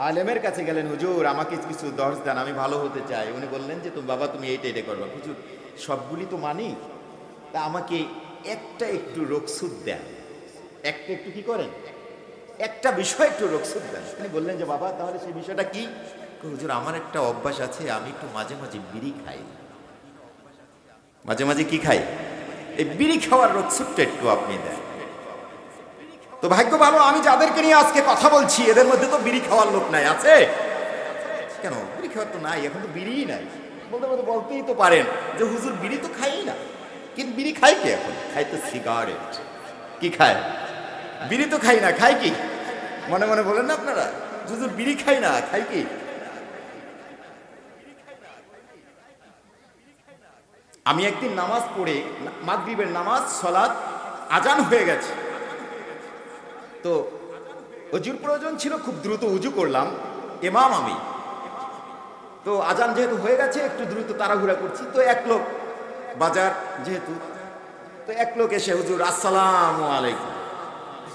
আলেমের কাছে গেলেন, হুজুর আমাকে কিছু দর্শ দেন, আমি ভালো হতে চাই। উনি বললেন যে তুমি বাবা তুমি এইটা করবা। হুজুর সবগুলি তো মানি, তা আমাকে একটা একটু রোগসুদ দেন, একটা একটু কি করেন, একটা বিষয় একটু রোগসুদ দেন। উনি বললেন যে বাবা তাহলে সেই বিষয়টা কি? হুজুর আমার একটা অভ্যাস আছে, আমি একটু মাঝে মাঝে বিড়ি খাই। মাঝে মাঝে কি খাই? এই বিড়ি খাওয়ার রোগসুদটা একটু আপনি দেন। তো ভাগ্য ভালো, আমি যাদেরকে নিয়ে আজকে কথা বলছি এদের মধ্যে তো বিড়ি খাওয়ার লোক নাই। আছে কেন? বিড়ি খাওয়ার তো নাই, এখন তো বিড়িই নাই। বলতেই তো পারেন যে হুজুর বিড়ি তো খাই না, কিন্তু বিড়ি খাই কি? এখন খাই তো সিগারেট। কি খায়? বিড়ি তো খাই না, খাই কি? মনে মনে বলেন না আপনারা, হুজুর বিড়ি খাই না, খাই কি? আমি একদিন নামাজ পড়ে, মাগরিবের নামাজ, সালাত, আজান হয়ে গেছে, তো ওযুর প্রয়োজন ছিল, খুব দ্রুত উজু করলাম, ইমাম আমি। তো আজান যেহেতু হয়ে গেছে, একটু দ্রুত তাড়াহুড়া করছি। তো এক লোক, বাজার যেহেতু, তো এক লোক এসে হুজুর আসসালামু আলাইকুম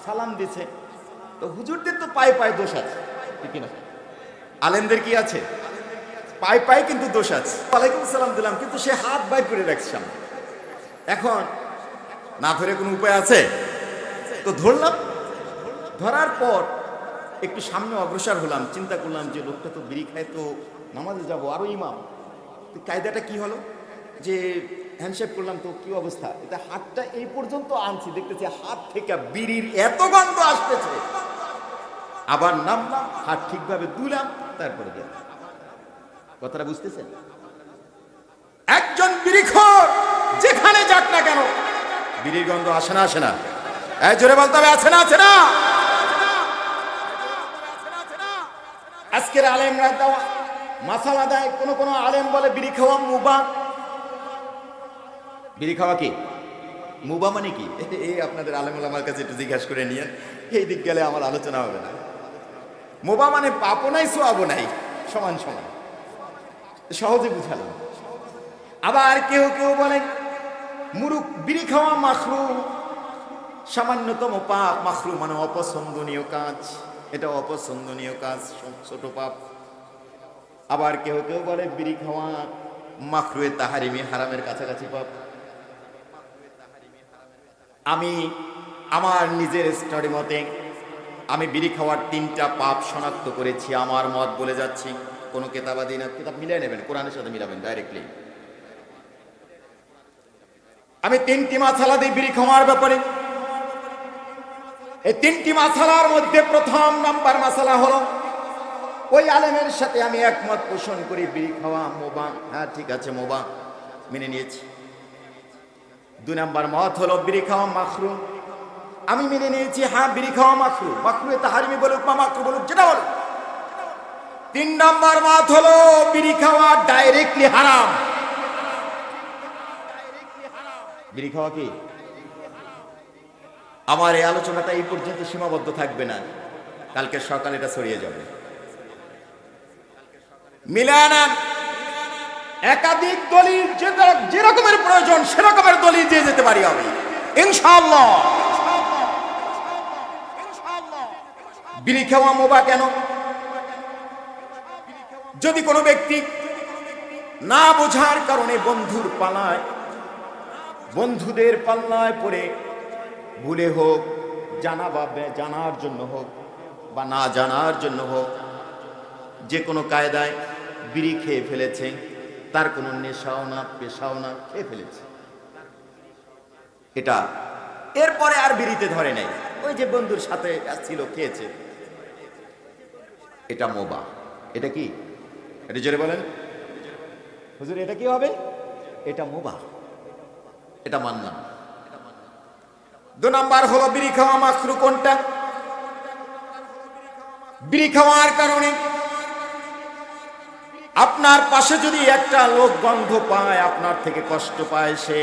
সালাম দিছে। তো হুজুরদের তো পায়ে পায়ে দোষ আছে, ঠিক না? আলেমদের কি আছে? পায়ে পায়ে কিন্তু দোষ আছে। ওয়ালাইকুম সালাম দিলাম, কিন্তু সে হাত বাইর করে রাখছে। এখন না ধরে কোনো উপায় আছে? তো ধরলাম, ধরার পর একটু সামনে অগ্রসর হলাম, চিন্তা করলাম যে লোকটা তো বিড়ি খায়, তো নামাজে যাবো, আরো ইমাম। তো কায়দাটা কি হলো যে হ্যান্ডশেক করলাম, তো কি অবস্থা, এটা হাতটা এই পর্যন্ত আনছি, দেখতেছি হাত থেকে বিড়ির এত গন্ধ আসতেছে। আবার নামলাম, হাত ঠিকভাবে দুলাম, তারপরে গেলাম। কথাটা বুঝতেছেন? একজন বিড়িখোর যেখানে যাক না কেন বিড়ির গন্ধ আসে না? আসে না? জোরে বলতে হবে, আছে না? আছে না? আজকের আলেমরা দেওয়া মাসালা দেয়, কোন আলেম বলে বিড়ি খাওয়া মুবাহ। বিড়ি খাওয়া কি মুবাহ মানে কি? এই আপনাদের আলেম ওলামার কাছে একটু জিজ্ঞাসা করে নিয়ে, এই দিক গেলে আমার আলোচনা হবে না। মুবাহ মানে পাপও নাই সোয়াবও নাই, সমান সমান, সহজে বুঝালাম। আবার কেউ কেউ বলে মুরুক বিড়ি খাওয়া মাখরু, সামান্যতম পাপ। মাখরু মানে অপছন্দনীয় কাজ, এটা অপছন্দনীয় কাজ, ছোট পাপ। আবার কেউ কেউ বলে বিড়ি খাওয়া মাখরুয়ে তাহারিমি, হারামের কাছাকাছি পাপ। আমি আমার নিজের স্টাডি মতে আমি বিড়ি খাওয়ার 3টা পাপ শনাক্ত করেছি, আমার মত বলে যাচ্ছি। কোনো কেতাবাদি না, কিতাব মিলিয়ে নেবেন, কোরআনের সাথে মিলাবেন ডাইরেক্টলি। আমি 3টি মাসালা দিই বিড়ি খাওয়ার ব্যাপারে। এই 3টি মাসালার মধ্যে প্রথম নাম্বার মাসালা হলো, ওই আলেমের সাথে আমি একমত পোষণ করি, বিড়ি খাওয়া মুবাহ। হ্যাঁ ঠিক আছে, মুবাহ মেনে নিয়েছি। 2 নাম্বার মত হলো বিড়ি খাওয়া মাখরু, আমি মেনে নিয়েছি, হ্যাঁ বিড়ি খাওয়া মাখরু। মাখরুয়ে তাহারিমি বলুক বা মাখরু বলুক, যেটা বলুক। 3 নাম্বার মত হলো বিড়ি খাওয়া ডাইরেক্টলি হারাম। বিড়ি খাওয়া কি? আমার এই আলোচনাটা এই পর্যন্ত সীমাবদ্ধ থাকবে না, কালকে সকালে এটা ছড়িয়ে যাবে। মিলানা একাধিক দলিল, যে রকমের প্রয়োজন সে রকমের দলিল দিয়ে যেতে পারি আমি ইনশাআল্লাহ। বিড়ি খাওয়া মুবাহ কেন? যদি কোনো ব্যক্তি না বোঝার কারণে বন্ধুর পালায়, বন্ধুদের পাল্লায় পড়ে ভুলে হোক, জানা বা জানার জন্য হোক বা না জানার জন্য হোক, যে কোনো কায়দায় বিড়ি খেয়ে ফেলেছে, তার কোনো নেশাও না পেশাও না, খেয়ে ফেলেছে এটা, এরপরে আর বিড়িতে ধরে নাই, ওই যে বন্ধুর সাথে ছিল খেয়েছে, এটা মুবাহ। এটা কি? এটা জোরে বলেন হুজুর, এটা কি হবে? এটা মুবাহ, এটা মানলাম। 2 নাম্বার হলো বিড়ি খাওয়া মাখরু। কোনটা? বিড়ি খাওয়ার কারণে আপনার পাশে যদি একটা লোক গন্ধ পায়, আপনার থেকে কষ্ট পায়, সে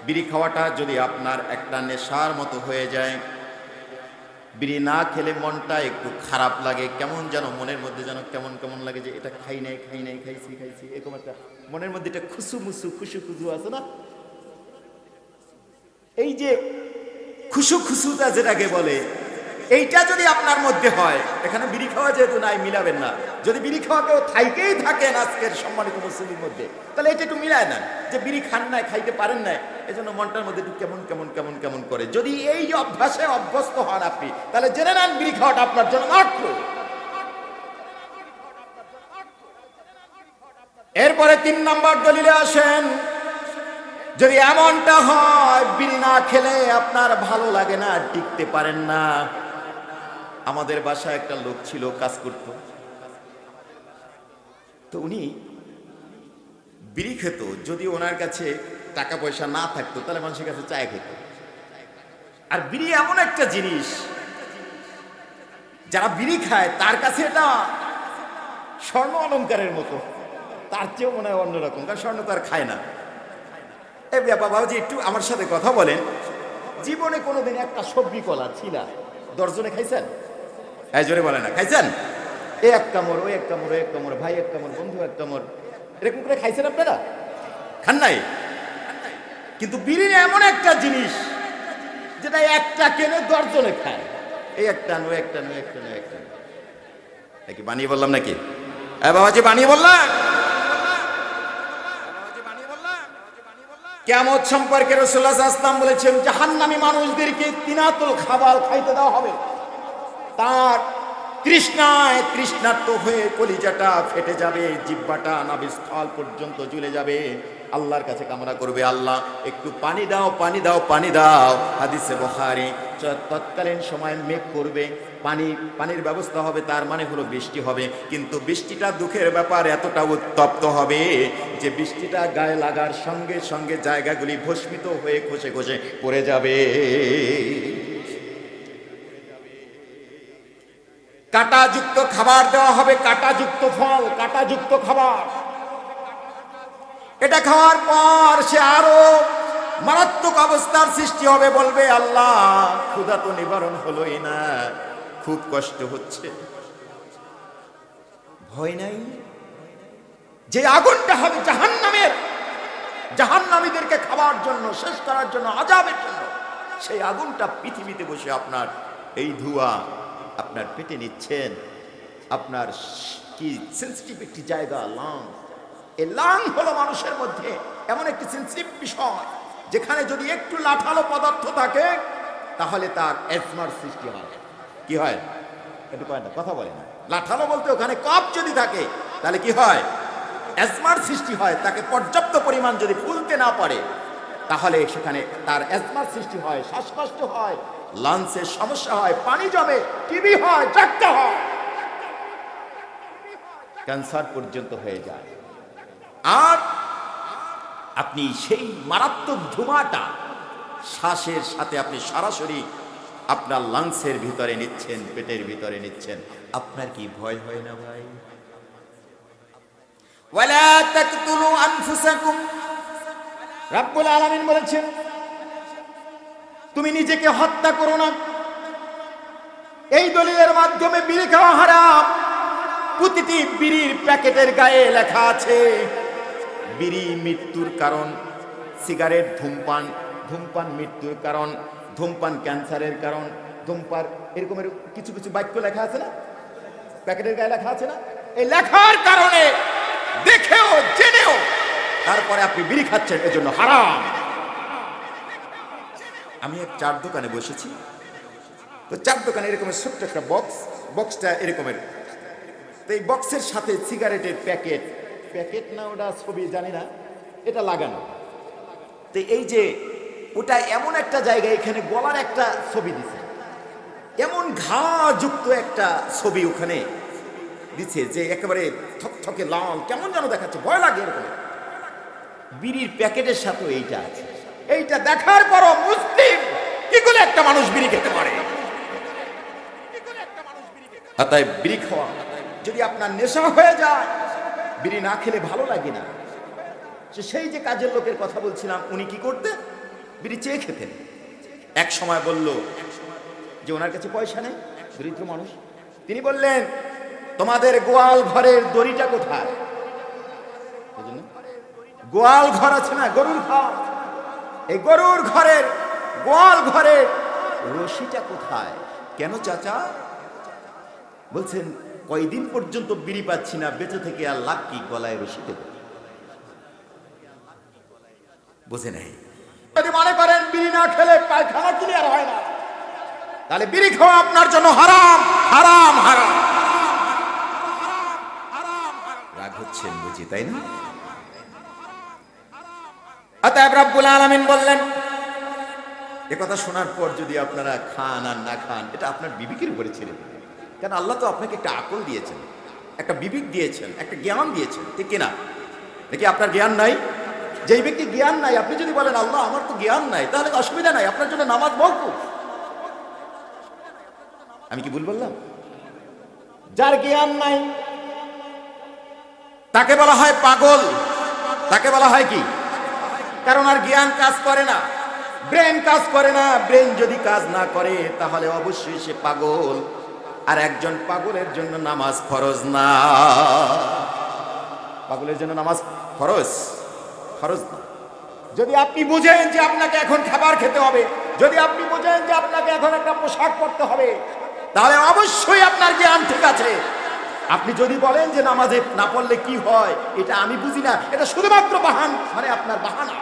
বিড়ি খাওয়াটা যদি আপনার একটা নেশার মতো হয়ে যায়, বিড়ি না খেলে মনটা একটু খারাপ লাগে, কেমন যেন মনের মধ্যে যেন কেমন কেমন লাগে, যে এটা খাই নাই খাইছি, এরকম একটা মনের মধ্যে একটা খুশু খুশু আছে না? এই যে খুশুটা যেটাকে বলে, এইটা যদি আপনার মধ্যে হয়, এখানে বিড়ি খাওয়া যেহেতু নাই, মিলাবেন না। যদি বিড়ি খাওয়া কেউ থাইকেই থাকেন আজকের সম্মানিত মুসলিমের মধ্যে, তাহলে এটা একটু মিলায় না, যে বিড়ি খান নাই, খাইতে পারেন নাই, এজন্য মনটার মধ্যে একটু কেমন করে। যদি এই অভ্যাসে অভ্যস্ত হন আপনি, তাহলে জেনে নেন বিড়ি খাওয়াটা আপনার জন্য মাত্র। এরপরে 3 নাম্বার দলিলে আসেন। যদি এমনটা হয় বিড়ি না খেলে আপনার ভালো লাগে না, টিকতে পারেন না। আমাদের বাসায় একটা লোক ছিল, কাজ করত, তো উনি বিড়ি খেত। যদি ওনার কাছে টাকা পয়সা না থাকতো, তাহলে মানুষের কাছে চায় খেত। আর বিড়ি এমন একটা জিনিস, যারা বিড়ি খায় তার কাছে এটা স্বর্ণ অলংকারের মতো, তার চেয়েও মনে হয় অন্যরকম, কারণ স্বর্ণ তো আর খায় না। এ বাবাজি একটু আমার সাথে কথা বলেন, জীবনে কোনোদিন একটা সবজি কলা ছিলা দর্জনে খাইছেন? জোরে বলে না, খাইছেন? এ এক কামড়, ওই এক কামড়, এক কামড়, ভাই এক কামড়, বন্ধু এক কামড়, এরকম করে খাইছেন আপনারা? খান নাই? কিন্তু বিড়ি এমন একটা জিনিস যেটা একটা কেনে দর্জনে খায়, এই একটা নো একটা নো একটা নো একটা। নাকি বানিয়ে বললাম নাকি? বাবাজি বানিয়ে বললাম? কিয়ামত সম্পর্কে রাসূলুল্লাহ সাল্লাল্লাহু আলাইহি ওয়াসাল্লাম বলেছেন, জাহান্নামী মানুষদেরকে তিনাতুল খাবার খাইতে দেওয়া হবে। তার তৃষ্ণায় তৃষ্ণার্ত হয়ে কলিজাটা ফেটে যাবে, জিহ্বাটা নাভিস্থল পর্যন্ত জ্বলে যাবে। আল্লাহর কাছে কামনা করবে, আল্লাহ একটু পানি দাও, পানি দাও, পানি দাও। হাদিসে বুখারী। তৎকালীন সময় মেঘ করবে, পানির ব্যবস্থা হবে, তার মানে হলো বৃষ্টি হবে। কিন্তু বৃষ্টিটা দুঃখের ব্যাপার, এতটা উত্তপ্ত হবে যে বৃষ্টিটা গায়ে লাগার সঙ্গে সঙ্গে জায়গাগুলি ভস্মিত হয়ে খসে খসে পড়ে যাবে। কাঁটাযুক্ত খাবার দেওয়া হবে, কাঁটাযুক্ত ফল, কাঁটাযুক্ত খাবার। এটা খাওয়ার পর সে আরো মারাত্মক অবস্থার সৃষ্টি হবে, বলবে, আল্লাহ ক্ষুধা তো নিবারণ হলোই না, খুব কষ্ট হচ্ছে। ভয় নাই? যে আগুনটা হবে জাহান্নামের, জাহান্নামীদেরকে খাওয়ার জন্য, শেষ করার জন্য, আযাবের জন্য, সেই আগুনটা পৃথিবীতে বসে আপনার এই ধোঁয়া আপনার পেটে নিচ্ছেন। আপনার কি সেন্সিটিভ একটি জায়গা লাং। এই লাং হলো মানুষের মধ্যে এমন একটি সেন্সিটিভ বিষয়, যেখানে যদি একটু লাঠালো পদার্থ থাকে তাহলে তার অ্যাজমার সৃষ্টি হয়। কি হয়? একটু কথা বলে না। লাঠালো বলতে ওখানে কফ যদি থাকে তাহলে কি হয়? অ্যাজমার সৃষ্টি হয়। তাকে পর্যাপ্ত পরিমাণ যদি ফুলতে না পারে তাহলে সেখানে তার অ্যাজমার সৃষ্টি হয়, শ্বাসকষ্ট হয়, লাংসের সমস্যা হয়, পানি জমে, টিবি হয়, যক্ষা হয়, ক্যান্সার পর্যন্ত হয়ে যায়। আর আপনি সেই মারাত্মক ধোঁয়াটা শ্বাসের সাথে আপনি সরাসরি আপনার লাংসের ভিতরে নিচ্ছেন, পেটের ভিতরে নিচ্ছেন। আপনার কি ভয় হয় না ভাই? ওয়ালা তাকতুলু আনফুসাকুম, রাব্বুল আলামিন বলেছেন, তুমি নিজেকে হত্যা করো না। এই দলিলের মাধ্যমে বিড়ি খাওয়া হারাম। প্রতিটি বিড়ির প্যাকেটের গায়ে লেখা আছে বিড়ি মৃত্যুর কারণ, সিগারেট ধূমপান মৃত্যুর কারণ, ধূমপান ক্যান্সারের কারণ, ধূমপান এরকমের কিছু কিছু বাক্য লেখা আছে না, প্যাকেটের গায়ে লেখা আছে না? এই লেখার কারণে দেখেও জেনেও তারপরে আপনি বিড়ি খাচ্ছেন, এজন্য হারাম। আমি এক চার দোকানে বসেছি, তো চার দোকানে এরকমের ছোট্ট একটা বক্সটা এরকমের, তো এই বক্সের সাথে সিগারেটের প্যাকেট না ওটা ছবি জানি না, এটা লাগানো। তো এই যে ওটা এমন একটা জায়গায়, এখানে গলার একটা ছবি দিছে, এমন ঘাযুক্ত একটা ছবি ওখানে দিছে যে একেবারে থকথকে লাল, কেমন যেন দেখাচ্ছে, ভয় লাগে এরকম। বিড়ির প্যাকেটের সাথে এইটা আছে। এইটা দেখার পরও মুসলিম কি করে একটা মানুষ বিড়ি খেতে পারে? অতএব বিড়ি খাওয়া যদি আপনার নেশা হয়ে যায়, বিড়ি না খেলে ভালো লাগে না। সেই যে কাজের লোকের কথা বলছিলাম, উনি কি করতেন? বিড়ি চেয়ে খেতেন। এক সময় বলল যে ওনার কাছে পয়সা নেই, দরিদ্র মানুষ। তিনি বললেন, তোমাদের গোয়াল ঘরের দড়িটা কোথায়? গোয়াল ঘর আছে না, গরুর ঘর, এই গরুর ঘরের গোয়াল ঘরের রশিটা কোথায়? কেন চাচা? বলছেন, কয়দিন পর্যন্ত বিড়ি পাচ্ছি না, বেঁচে থেকে আর লাভ কি, গলায় রশি দেব। বুঝে নাই? যদি মনে করেন বিড়ি না খেলে পায়খানা ক্লিয়ার হয় না, তাহলে বিড়ি খাওয়া আপনার জন্য হারাম, হারাম, হারাম। রাগ হচ্ছেন বুঝি, তাই না? অতএব রব্বুল আলামিন বললেন, এ কথা শোনার পর যদি আপনারা খান আর না খান, এটা আপনার বিবেকের উপরে ছেড়ে দিন। কারণ আল্লাহ তো আপনাকে একটা আকল দিয়েছেন, একটা বিবেক দিয়েছেন, একটা জ্ঞান দিয়েছেন, ঠিক কিনা? নাকি আপনার জ্ঞান নাই? যেই ব্যক্তি জ্ঞান নাই, আপনি যদি বলেন আল্লাহ আমার তো জ্ঞান নাই, তাহলে অসুবিধা নাই, আপনার জন্য নামাজ মওকুফ। আমি কি ভুল বললাম? যার জ্ঞান নাই তাকে বলা হয় পাগল, তাকে বলা হয় কি? কারণ আর জ্ঞান কাজ করে না, ব্রেন কাজ করে না। ব্রেন যদি কাজ না করে তাহলে অবশ্যই সে পাগল। আর একজন পাগলের জন্য নামাজ ফরজ না। পাগলের জন্য নামাজ ফরজ না। যদি আপনি বুঝেন যে আপনাকে এখন খাবার খেতে হবে, যদি আপনি বুঝেন যে আপনাকে এখন একটা পোশাক পরতে হবে, তাহলে অবশ্যই আপনার জ্ঞান ঠিক আছে। আপনি যদি বলেন যে নামাজে না পড়লে কি হয়, এটা আমি বুঝি না, এটা শুধুমাত্র বাহান, মানে আপনার বাহানা,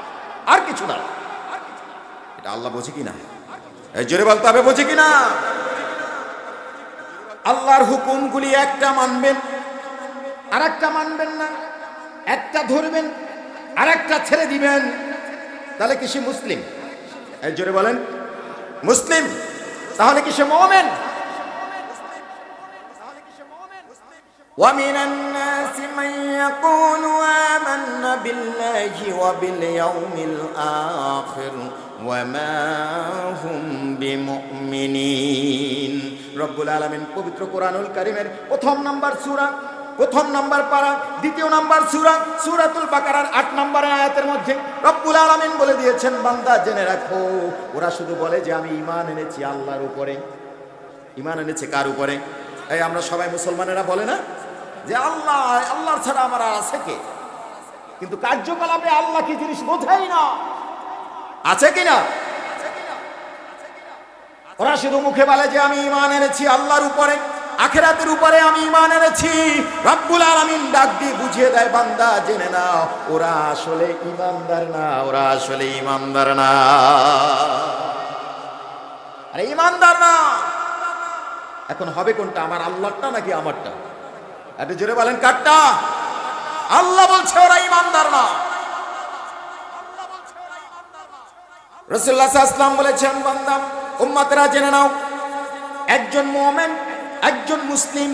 আর কিছু না। এটা আল্লাহ বোঝে কিনা? এই জোরে বলতে হবে, বোঝে কিনা? আল্লাহর হুকুমগুলি একটা মানবেন আর একটা মানবেন না, একটা ধরবেন আর একটা ছেড়ে দিবেন, তাহলে কি সে মুসলিম? এই জোরে বলেন, মুসলিম? তাহলে কি সে মুমিন? وَمِنَ النَّاسِ مَن يَقُولُ آمَنَّا بِاللَّهِ وَبِالْيَوْمِ الْآخِرِ وَمَا هُمْ بِمُؤْمِنِينَ। রব্বুল আলামিন পবিত্র কোরআনুল কারীমের প্রথম নাম্বার সূরা, প্রথম নাম্বার পারা, দ্বিতীয় নাম্বার সূরা, সূরাতুল বাকারার 8 নম্বর আয়াতের মধ্যে রব্বুল আলামিন বলে দিয়েছেন, বান্দা জেনে রাখো, ওরা শুধু বলে যে আমি ঈমান এনেছি আল্লাহর উপরে। ঈমান এনেছে কার উপরে? এই আমরা সবাই মুসলমানেরা বলে না যে আল্লাহ, আল্লাহ ছাড়া আমার আর আছে কে? কিন্তু কার্যকলাপে আল্লাহ কি জিনিস বোঝাই না। আছে কিনা? ওরা শুধু মুখে বলে যে আমি ঈমান এনেছি আল্লাহর উপরে, আখিরাতের উপরে আমি ঈমান এনেছি। রব্বুল আলামিন ডাক দিয়ে বুঝিয়ে দেয়, বান্দা জেনে নাও, ওরা আসলে ঈমানদার না, ওরা আসলে ঈমানদার না। আরে ঈমানদার না। এখন হবে কোনটা, আমার আল্লাহরটা নাকি আমারটা? একটু জোরে বলেন, কারটা? আল্লাহ বলছে ওরা ঈমানদার না। রাসূলুল্লাহ সাল্লাল্লাহু আলাইহি ওয়াসাল্লাম বলেছেন, বান্দা উম্মতরা জেনে নাও, একজন মুমিন, একজন মুসলিম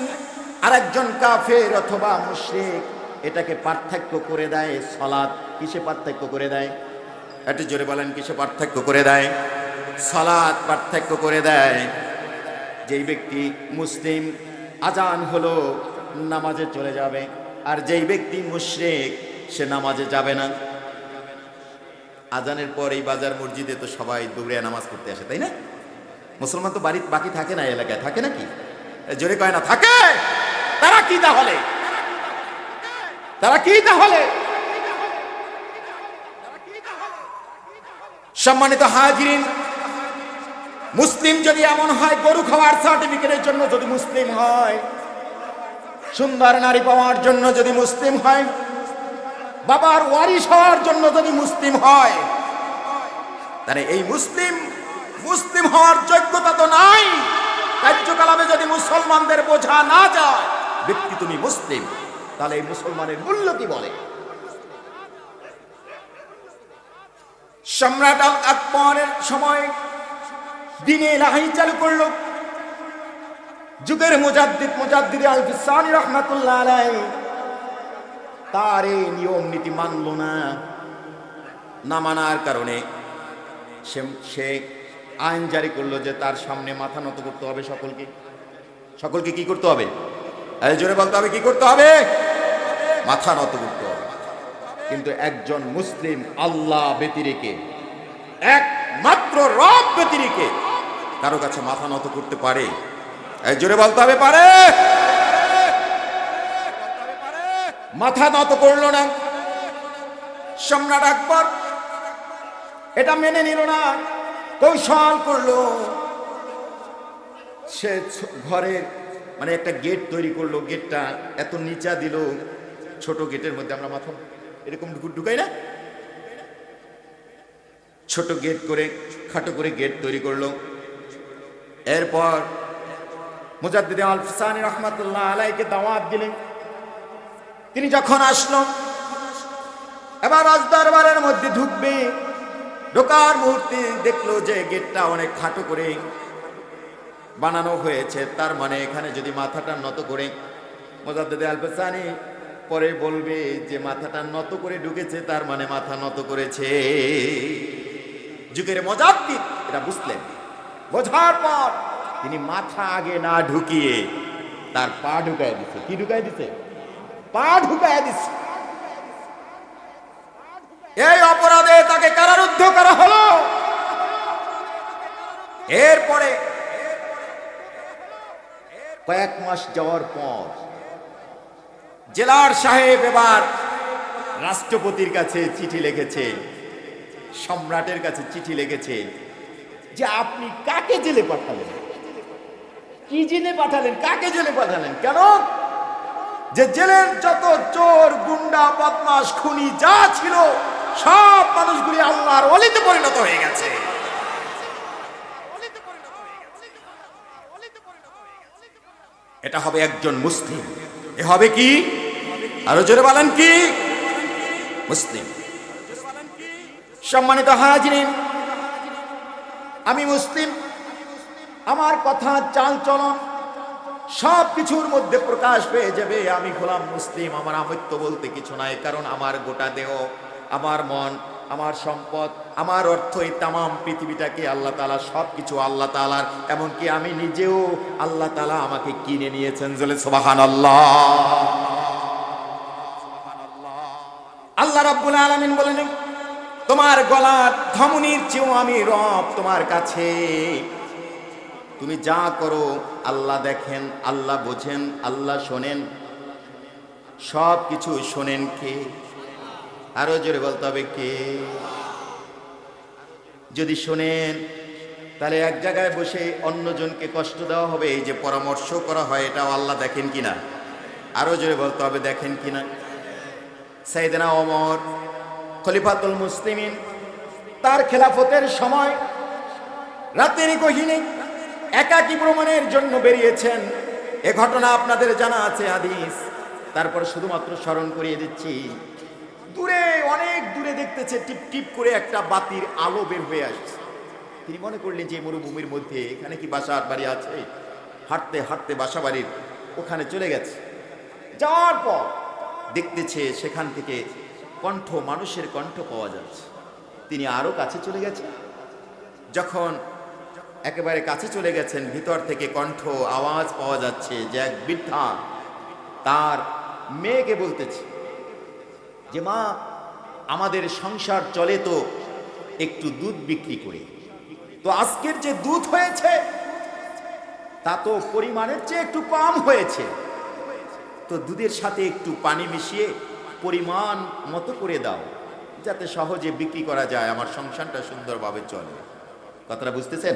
আর একজন কাফের অথবা মুশরিক, এটাকে পার্থক্য করে দেয় সালাত। কিসে পার্থক্য করে দেয়? একটু জোরে বলেন, কিসে পার্থক্য করে দেয়? সালাত পার্থক্য করে দেয়। যেই ব্যক্তি মুসলিম, আজান হলো নামাজে চলে যাবে, আর যেই ব্যক্তি মুশরিক সে নামাজে যাবে না। আজানের পর এই বাজার মসজিদে তো সবাই দৌড়ে নামাজ পড়তে আসে, তাই না? মুসলমান তো বাড়ি বাকি থাকে না, এলাকায় থাকে নাকি? জোরে কয় না, থাকে। তারা কি তাহলে? তারা কি তাহলে? সম্মানিত হাজিরিন, মুসলিম যদি এমন হয়, গরু খাওয়ার সার্টিফিকেটের জন্য যদি মুসলিম হয়, সুন্দর নারী পাওয়ার জন্য যদি মুসলিম হয়, বাবার ওয়ারিশ হওয়ার জন্য যদি মুসলিম হয়, তাহলে এই মুসলিম, মুসলিম হওয়ার যোগ্যতা তো নাই। কার্যকলাপে যদি মুসলমানদের বোঝা না যায় ব্যক্তি তুমি মুসলিম, তাহলে এই মুসলমানের মূল্য কি বলে? সম্রাট আল আকবরের সময় দ্বীনে ইলাহি চালু করলো। যুগের মুজাদ্দিদ আল ফিসানি রাহমাতুল্লাহ আলাইহি তার এই নিয়ম নীতি মানল না। না মানার কারণে সে আইন জারি করলো যে তার সামনে মাথা নত করতে হবে সকলকে। সকলকে কি করতে হবে? এই জোরে বলতে হবে, কি করতে হবে? মাথা নত করতে হবে। কিন্তু একজন মুসলিম আল্লাহ ব্যতিরেকে, একমাত্র রব ব্যতিরেকে কারো কাছে মাথা নত করতে পারে? এই জোরে বলতে হবে, পারে? মাথা নত করলো না। সম্রাট আকবর এটা মেনে নিল না, কৌশল করলো। সে ঘরের মানে একটা গেট তৈরি করলো, গেটটা এত নিচা দিল, ছোট গেটের মধ্যে আমরা মাথা এরকম ঢুকাই না, ছোট গেট করে, খাটো করে গেট তৈরি করলো। এরপর মুজাদ্দিদ আল ফিসানি রাহমাতুল্লাহ আলাইহিকে দাওয়াত দিলেন। তিনি যখন আসলো, এবার রাজদরবারের মধ্যে ঢুকবে, ঢোকার মুহূর্তে দেখলো যে গেটটা অনেক খাটো করে বানানো হয়েছে। তার মানে এখানে যদি মাথাটা নত করে, মুজাদ্দিদ আল ফিসানি পরে বলবে যে মাথাটা নত করে ঢুকেছে, তার মানে মাথা নত করেছে। যুগের মুজাদ্দিদ এটা বুঝলেন। বোঝার পর তিনি মাথা আগে না ঢুকিয়ে তার পা ঢুকায় দিচ্ছে। কি ঢুকায় দিচ্ছে? পা ঢুকায় দিচ্ছে। এই অপরাধে তাকে কারারুদ্ধ করা হলো। এরপরে কয়েক মাস যাওয়ার পর জেলার সাহেব এবার রাষ্ট্রপতির কাছে চিঠি লিখেছে, সম্রাটের কাছে চিঠি লিখেছে যে আপনি কাকে জেলে পাঠালেন? কি জেলে পাঠালেন? কাকে জেলে পাঠালেন? কেন? যে জেলের যত চোর, গুন্ডা, বদমাশ, খুনি যা ছিল সব মানুষগুলি আল্লাহর ওলিতে পরিণত হয়ে গেছে। এটা হবে একজন মুসলিম। এ হবে কি? আরো জোরে বলেন কি? মুসলিম। সম্মানিত হাজিরিন, আমি মুসলিম। আমার কথা, চাল চলন সব কিছুর মধ্যে প্রকাশ পেয়ে যাবে আমি হলাম মুসলিম। আমার আমিত্ব বলতে কিছু নাই, কারণ আমার গোটা দেহ, আমার মন, আমার সম্পদ, আমার অর্থ, এই তামাম পৃথিবীটাকে আল্লাহ তাআলা, সব কিছু আল্লাহ তাআলার। এমনকি আমি নিজেও আল্লাহ তাআলা আমাকে কিনে নিয়েছেন। জোরে সুবহানাল্লাহ। আল্লাহ রাব্বুল আলামিন বলেন, তোমার গলার ধমনির চেয়েও আমি রব তোমার কাছে। তুমি যা করো আল্লাহ দেখেন, আল্লাহ বোঝেন, আল্লাহ শোনেন, সব কিছু শোনেন কে? আরো জোরে বলতে হবে কে? যদি শোনেন তাহলে এক জায়গায় বসে অন্যজনকে কষ্ট দেওয়া হবে, এই যে পরামর্শ করা হয়, এটাও আল্লাহ দেখেন কিনা? আরো জোরে বলতে হবে দেখেন কিনা? সাইয়েদনা ওমর খলিফাতুল মুসলিমিন, তার খেলাফতের সময় রাতের গহীনে একাকী ভ্রমণের জন্য বেরিয়েছেন। এ ঘটনা আপনাদের জানা আছে, হাদিস। তারপর শুধুমাত্র স্মরণ করিয়ে দিচ্ছি। দূরে, অনেক দূরে দেখতেছে টিপ টিপ করে একটা বাতির আলো বের হয়ে আসছে। তিনি মনে করলেন যে মরুভূমির মধ্যে এখানে কি বাসার বাড়ি আছে? হাঁটতে হাঁটতে বাসা বাড়ির ওখানে চলে গেছে। যাওয়ার পর দেখতেছে সেখান থেকে কণ্ঠ, মানুষের কণ্ঠ পাওয়া যাচ্ছে। তিনি আরো কাছে চলে গেছেন। যখন একেবারে কাছে চলে গেছেন, ভিতর থেকে কণ্ঠ, আওয়াজ পাওয়া যাচ্ছে যে এক বৃদ্ধা তার মেয়েকে বলতেছে যে, মা, আমাদের সংসার চলে তো একটু দুধ বিক্রি করে। তো আজকের যে দুধ হয়েছে তা তো পরিমাণের চেয়ে একটু কম হয়েছে। তো দুধের সাথে একটু পানি মিশিয়ে পরিমাণ মতো করে দাও, যাতে সহজে বিক্রি করা যায়, আমার সংসারটা সুন্দরভাবে চলে। কথাটা বুঝতেছেন?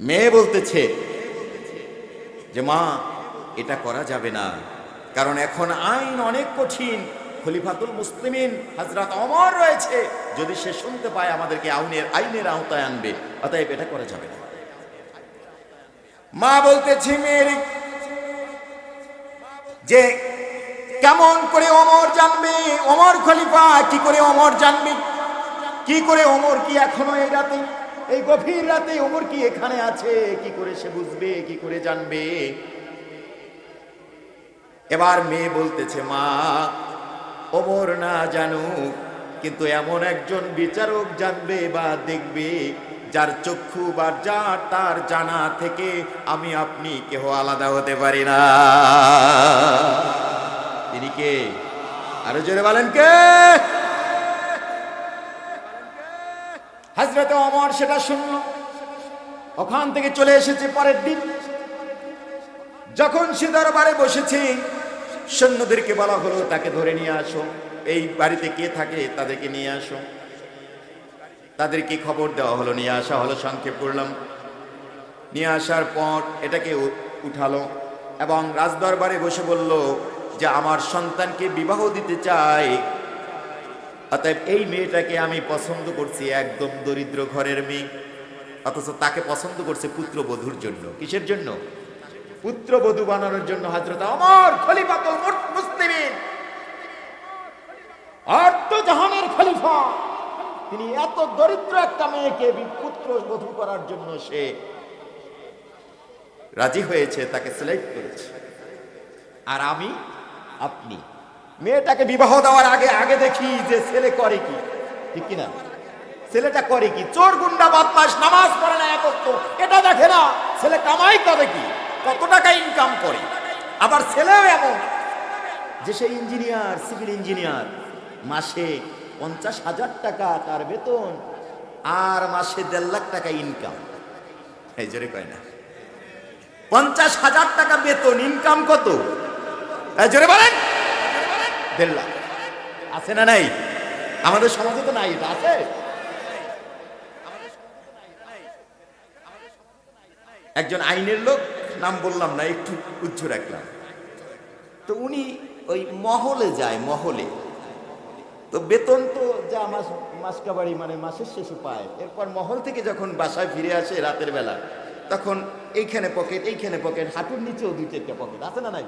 মেয়ে বলতেছে যে, মা, এটা করা যাবে না, কারণ এখন আইন অনেক কঠিন। খলিফাতুল মুসলিমিন হযরত ওমর রয়েছে, যদি সে শুনতে পায় আমাদেরকে আইনের আওতায় আনবে, অতএব এটা করা যাবে না। মা বলতেছে মেয়ের যে, কেমন করে ওমর জানবে? ওমর খলিফা, কি করে ওমর জানবে? কি করে ওমর কি এখনো এই রাতে, এই গভীর রাতে ওমর কি এখানে আছে? কি করে সে বুঝবে, কি করে জানবে? এবার মেয়ে বলতেছে, মা, ওমর না জানুক, কিন্তু এমন একজন বিচারক জানবে বা দেখবে, যার চক্ষু বা যার তার জানা থেকে আমি আপনি কেউ আলাদা হতে পারি না। তিনি কে? আরো জোরে বলেন কে? হযরত ওমর সেটা শুনল, ওখান থেকে চলে এসেছে। পরের দিন যখন সে দরবারে বসেছে, সৈন্যদেরকে বলা হলো তাকে ধরে নিয়ে আসো, এই বাড়িতে কে থাকে তাদেরকে নিয়ে আসো। তাদেরকে খবর দেওয়া হলো, নিয়ে আসা হলো। সংক্ষেপ করলাম। নিয়ে আসার পর এটাকে উঠালো এবং রাজদরবারে বসে বলল যে, আমার সন্তানকে বিবাহ দিতে চাই, অতএব এই মেয়েটাকে আমি পছন্দ করছি, একদম দরিদ্র ঘরের মেয়ে, অথচ তাকে পছন্দ করছে পুত্রবধূর জন্য। কিসের জন্য? পুত্রবধূ বানানোর জন্য। হযরত ওমর খলিফাতুল মুসলিমিন, অর্ধ জাহানের খলিফা, তিনি এত দরিদ্র একটা মেয়েকে পুত্রবধূ করার জন্য সে রাজি হয়েছে, তাকে সিলেক্ট করেছে। আর আমি আপনি মেয়েটাকে বিবাহ দেওয়ার আগে আগে দেখি যে ছেলে করে কি, ঠিক কিনা? ছেলেটা করে কি? চোর, গুন্ডা, বদমাশ, নামাজ পড়ে না, একত্র, এটা দেখে না। ছেলে কামাই করে কি, কত টাকা ইনকাম করে। আবার ছেলেও এমন যে সে ইঞ্জিনিয়ার, সিভিল ইঞ্জিনিয়ার, মাসে 50,000 টাকা তার বেতন, আর মাসে 1.5 লাখ টাকা ইনকাম। এই জোরে কয় না? 50,000 টাকা বেতন, ইনকাম কত? এই জোরে বলেন। 1.5 লাখ। আছে না নাই? আমাদের সমাজে তো নাই, এটা আছে। একজন আইনের লোক, নাম বললাম না, একটু উচ্চ রাখলাম, তো উনি ওই মহলে যায়। মহলে তো বেতন তো যা মাসকাবাড়ি মানে মাসের শেষে পায়, এরপর মহল থেকে যখন বাসায় ফিরে আসে রাতের বেলা, তখন এইখানে পকেট, এইখানে পকেট, হাঁটুর নিচেও 2-4টা পকেট আছে না নাই?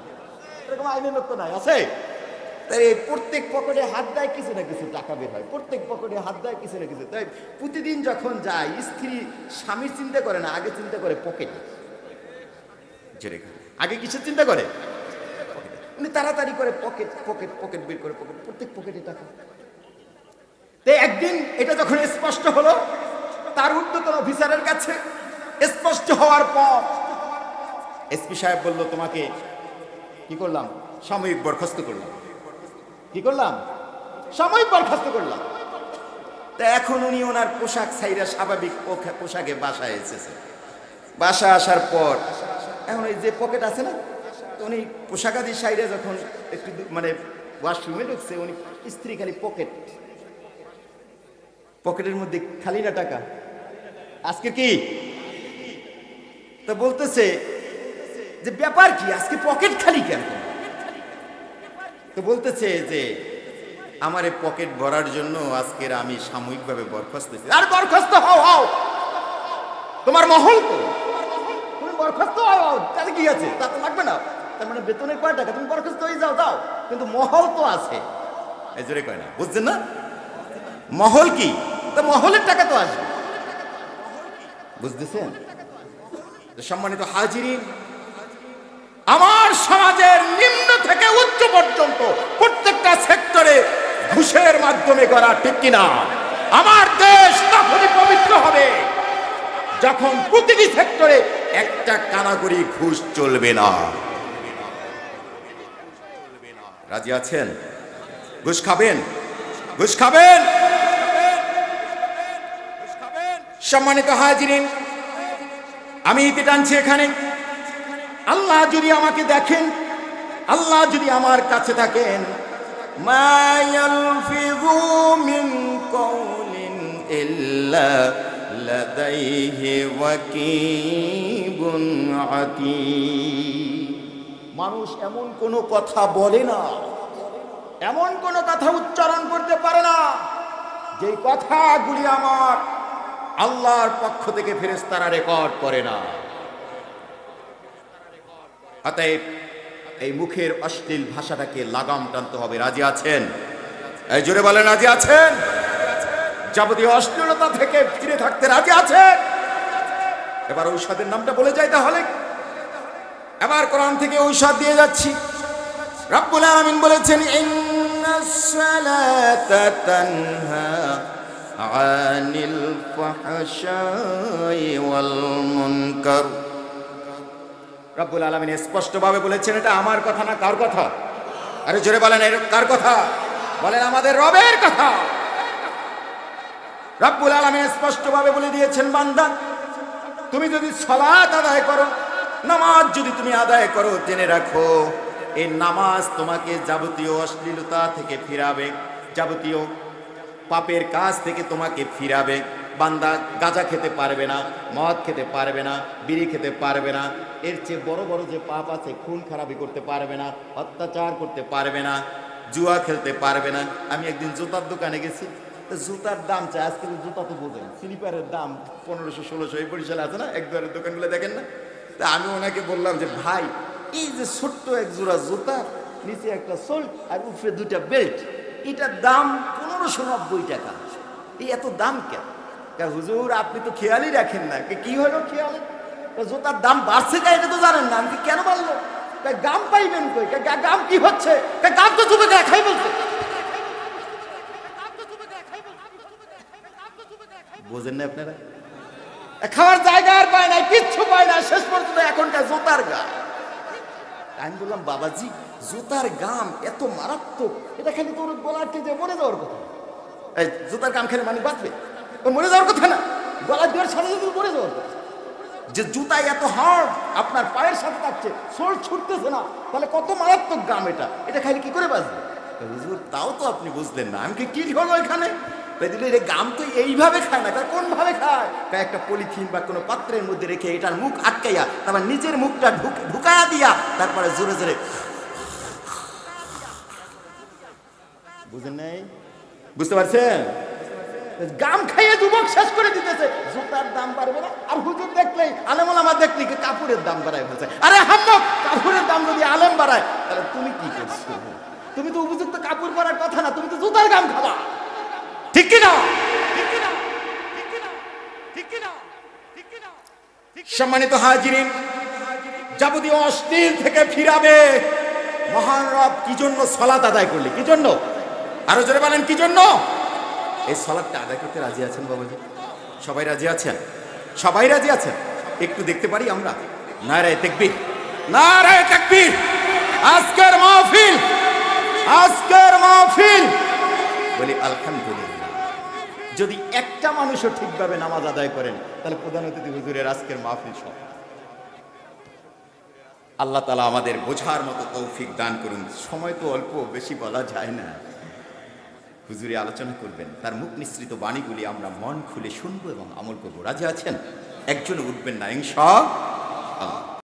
এরকম আইনের লোক তো নাই, আছে? তাই এই প্রত্যেক পকেটে হাত দেয় কিছু না কিছু টাকা বের হয়, প্রত্যেক পকেটে হাত দেয় কিছু না কিছু। তাই প্রতিদিন যখন যায়, স্ত্রী স্বামীর চিন্তা করে না, আগে চিন্তা করে পকেটে। আগে কিসের চিন্তা করে? উনি তাড়াতাড়ি করে পকেট পকেট পকেট বের করে, পকেট, প্রত্যেক পকেটে টাকা। তাই একদিন এটা যখন স্পষ্ট হলো তার ঊর্ধ্বতন অফিসারের কাছে, স্পষ্ট হওয়ার পর এসপি সাহেব বলল, তোমাকে কি করলাম? সাময়িক বরখাস্ত করলাম। কি করলাম? সাময়িক বরখাস্ত করলাম। তা এখন উনি ওনার পোশাক ছাইরা স্বাভাবিক পোশাকে বাসায় এসেছে। বাসা আসার পর এখন ওই যে পকেট আছে না, তো উনি পোশাকাদি সাইডে যখন একটু মানে ওয়াশরুমে ঢুকছে, উনি স্ত্রী খালি পকেটের মধ্যে খালি না টাকা, আজকে কি তো বলতেছে যে ব্যাপার কি, আজকে পকেট খালি কেন? তো বলতেছে যে আমার এই পকেট ভরার জন্য আজকের আমি সাময়িকভাবে বরখাস্ত হয়েছি। আর বরখাস্ত হও, তোমার মহল তো, তুমি বরখাস্ত হও, তাতে কি আছে? তা তো লাগবে না, তার মানে বেতনের কয় টাকা, তুমি বরখাস্ত হয়ে যাও, কিন্তু মহল তো আছে। এই জোরে কয় না, বুঝছেন না? মহল কি? তা মহলের টাকা তো আসবে, বুঝতেছেন? সম্মানিত হাজিরিন, আমার সমাজের নিম্ন থেকে উচ্চ পর্যন্ত প্রত্যেকটা সেক্টরে ঘুষের মাধ্যমে করা ঠিক কিনা? আমার দেশ তখনই পবিত্র হবে যখন প্রতিটি সেক্টরে একটা কানাকড়ি ঘুষ চলবে না। রাজি আছেন? ঘুষ খাবেন? ঘুষ খাবেন? সম্মানিত হাজিরিন, আমি ইতি টানছি এখানে। আল্লাহ যদি আমাকে দেখেন, আল্লাহ যদি আমার কাছে থাকেন, মা ইয়ালফিযু মিন কাওলিন ইল্লা লাদাইহি রাকীবুন আতীদ। মানুষ এমন কোনো কথা বলে না, এমন কোনো কথা উচ্চারণ করতে পারে না যে কথাগুলি আমার আল্লাহর পক্ষ থেকে ফেরেশতারা রেকর্ড করে না। অতএব এই মুখের অশ্লীল ভাষাটাকে লাগাম টানতে হবে। রাজি আছেন? এই জোরে বলেন, রাজি আছেন? যাবতীয় অশ্লীলতা থেকে ফিরে থাকতে রাজি আছেন? এবার ঔষধের নামটা বলে যাই তাহলে। এবার কোরআন থেকে ঔষধ দিয়ে যাচ্ছি। রব্বুল আলামিন বলেছেন, ইন্নাস সালাতা তানহা আনিল ফাহশাই ওয়াল মুনকার। রব্বুল আলামিন স্পষ্টভাবে বলেছেন, এটা আমার কথা না, কার কথা? আরে জোরে বলেন, এর কার কথা? বলেন, আমাদের রবের কথা। রব্বুল আলামিন স্পষ্টভাবে বলে দিয়েছেন, বান্দা তুমি যদি সালাত আদায় করো, নামাজ যদি তুমি আদায় করো, জেনে রাখো এই নামাজ তোমাকে যাবতীয় অশ্লীলতা থেকে ফিরাবে, যাবতীয় পাপের কাজ থেকে তোমাকে ফিরাবে। বান্দা গাঁজা খেতে পারবে না, মদ খেতে পারবে না, বিড়ি খেতে পারবে না, এর চেয়ে বড় বড় যে পাপ আছে, খুন খারাপি করতে পারবে না, অত্যাচার করতে পারবে না, জুয়া খেলতে পারবে না। আমি একদিন জুতার দোকানে গেছি, জুতার দাম চাই, আজকাল জুতা তো বোঝেন, স্লিপারের দাম 1500-1600, এই বরিশালে আছে না এক ধরনের দোকানগুলো, দেখেন না? তা আমি ওনাকে বললাম যে ভাই, এই যে ছোট্ট এক জোড়া জুতা, নিচে একটা সোল্ট আর উপরে 2টা বেল্ট, এটার দাম 1590 টাকা। এই এত দাম কেন? হুজুর আপনি তো খেয়ালই রাখেন না। কি হলো খেয়াল? জুতার দাম বাড়ছে কা, এটা তো জানেন না। আমি কেন বাড়লো? গাম পাইবেন কই? গাম কি হচ্ছে? গাম তো চুপে খাই বলছে। বোঝেন না আপনারা? খাওয়ার জায়গা আর পায় না, কিচ্ছু পায় না, শেষ পর্যন্ত এখনকার জুতার গাম। আমি বললাম, বাবাজি জুতার গাম এত মারাত্মক, এটা খালি তোর গলার যে মরে যাওয়ার কথা। এই জুতার গাম খেলে মানে বাঁচবে? মরে যাওয়ার কথা না, গলার দেওয়ার সাথে সাথে মরে যাওয়ার কথা। যে জুতা এত হার্ড, আপনার পায়ের সাথে থাকছে, সোল ছুটতেছে না, তাহলে কত মারাত্মক গাম এটা। এটা খাইলে কি করে বাঁচবে? হুজুর তাও তো আপনি বুঝলেন না। আমি কি হলো এখানে? গাম তো এইভাবে খায় না, কোন ভাবে খায়? একটা পলিথিন বা কোনো পাত্রের মধ্যে রেখে এটার মুখ আটকাইয়া, তারপর নিজের মুখটা ঢুকায়া দিয়া, তারপরে জোরে জোরে, বুঝেন নাই? বুঝতে পারছেন? গাম খাইয়ে যুবক শেষ করে দিতেছে, জুতার দাম বাড়বে না। আর হুজুর দেখলেই, আলেম ওলামা দেখলি কাপড়ের দাম বাড়ায় ফেলছে। আরে হাম্মক, কাপড়ের দাম যদি আলেম বাড়ায় তাহলে তুমি কি করছো? তুমি তো উপযুক্ত কাপড় পরার কথা না, তুমি তো জুতার গাম খাবা। ঠিক কি না? সম্মানিত হাজিরিন, যাবতীয় অশ্লীল থেকে ফিরাবে মহান রব কি জন্য সালাত আদায় করলে? কি জন্য? আরো জোরে বলেন, কি জন্য? এই সালাতটা আদায় করতে রাজি আছেন বাবাজি? সবাই রাজি আছেন? সবাই রাজি আছেন? একটু দেখতে পারি আমরা? নারায়ে তাকবীর, নারায়ে তাকবীর। আজকের মাহফিল, আজকের মাহফিল বলি আলহামদুলিল্লাহ। যদি একটা মানুষও ঠিকভাবে নামাজ আদায় করেন তাহলে প্রধান অতিথি হুজুরের আজকের মাহফিল সব। আল্লাহ তাআলা আমাদের বোঝার মতো তৌফিক দান করুন। সময় তো অল্প, বেশি বলা যায় না। হুজুরে আলোচনা করবেন, তার মুখ নিঃসৃত বাণীগুলি আমরা মন খুলে শুনবো এবং আমল করবো। রাজি আছেন? একজন উঠবেন না ইনশাআল্লাহ?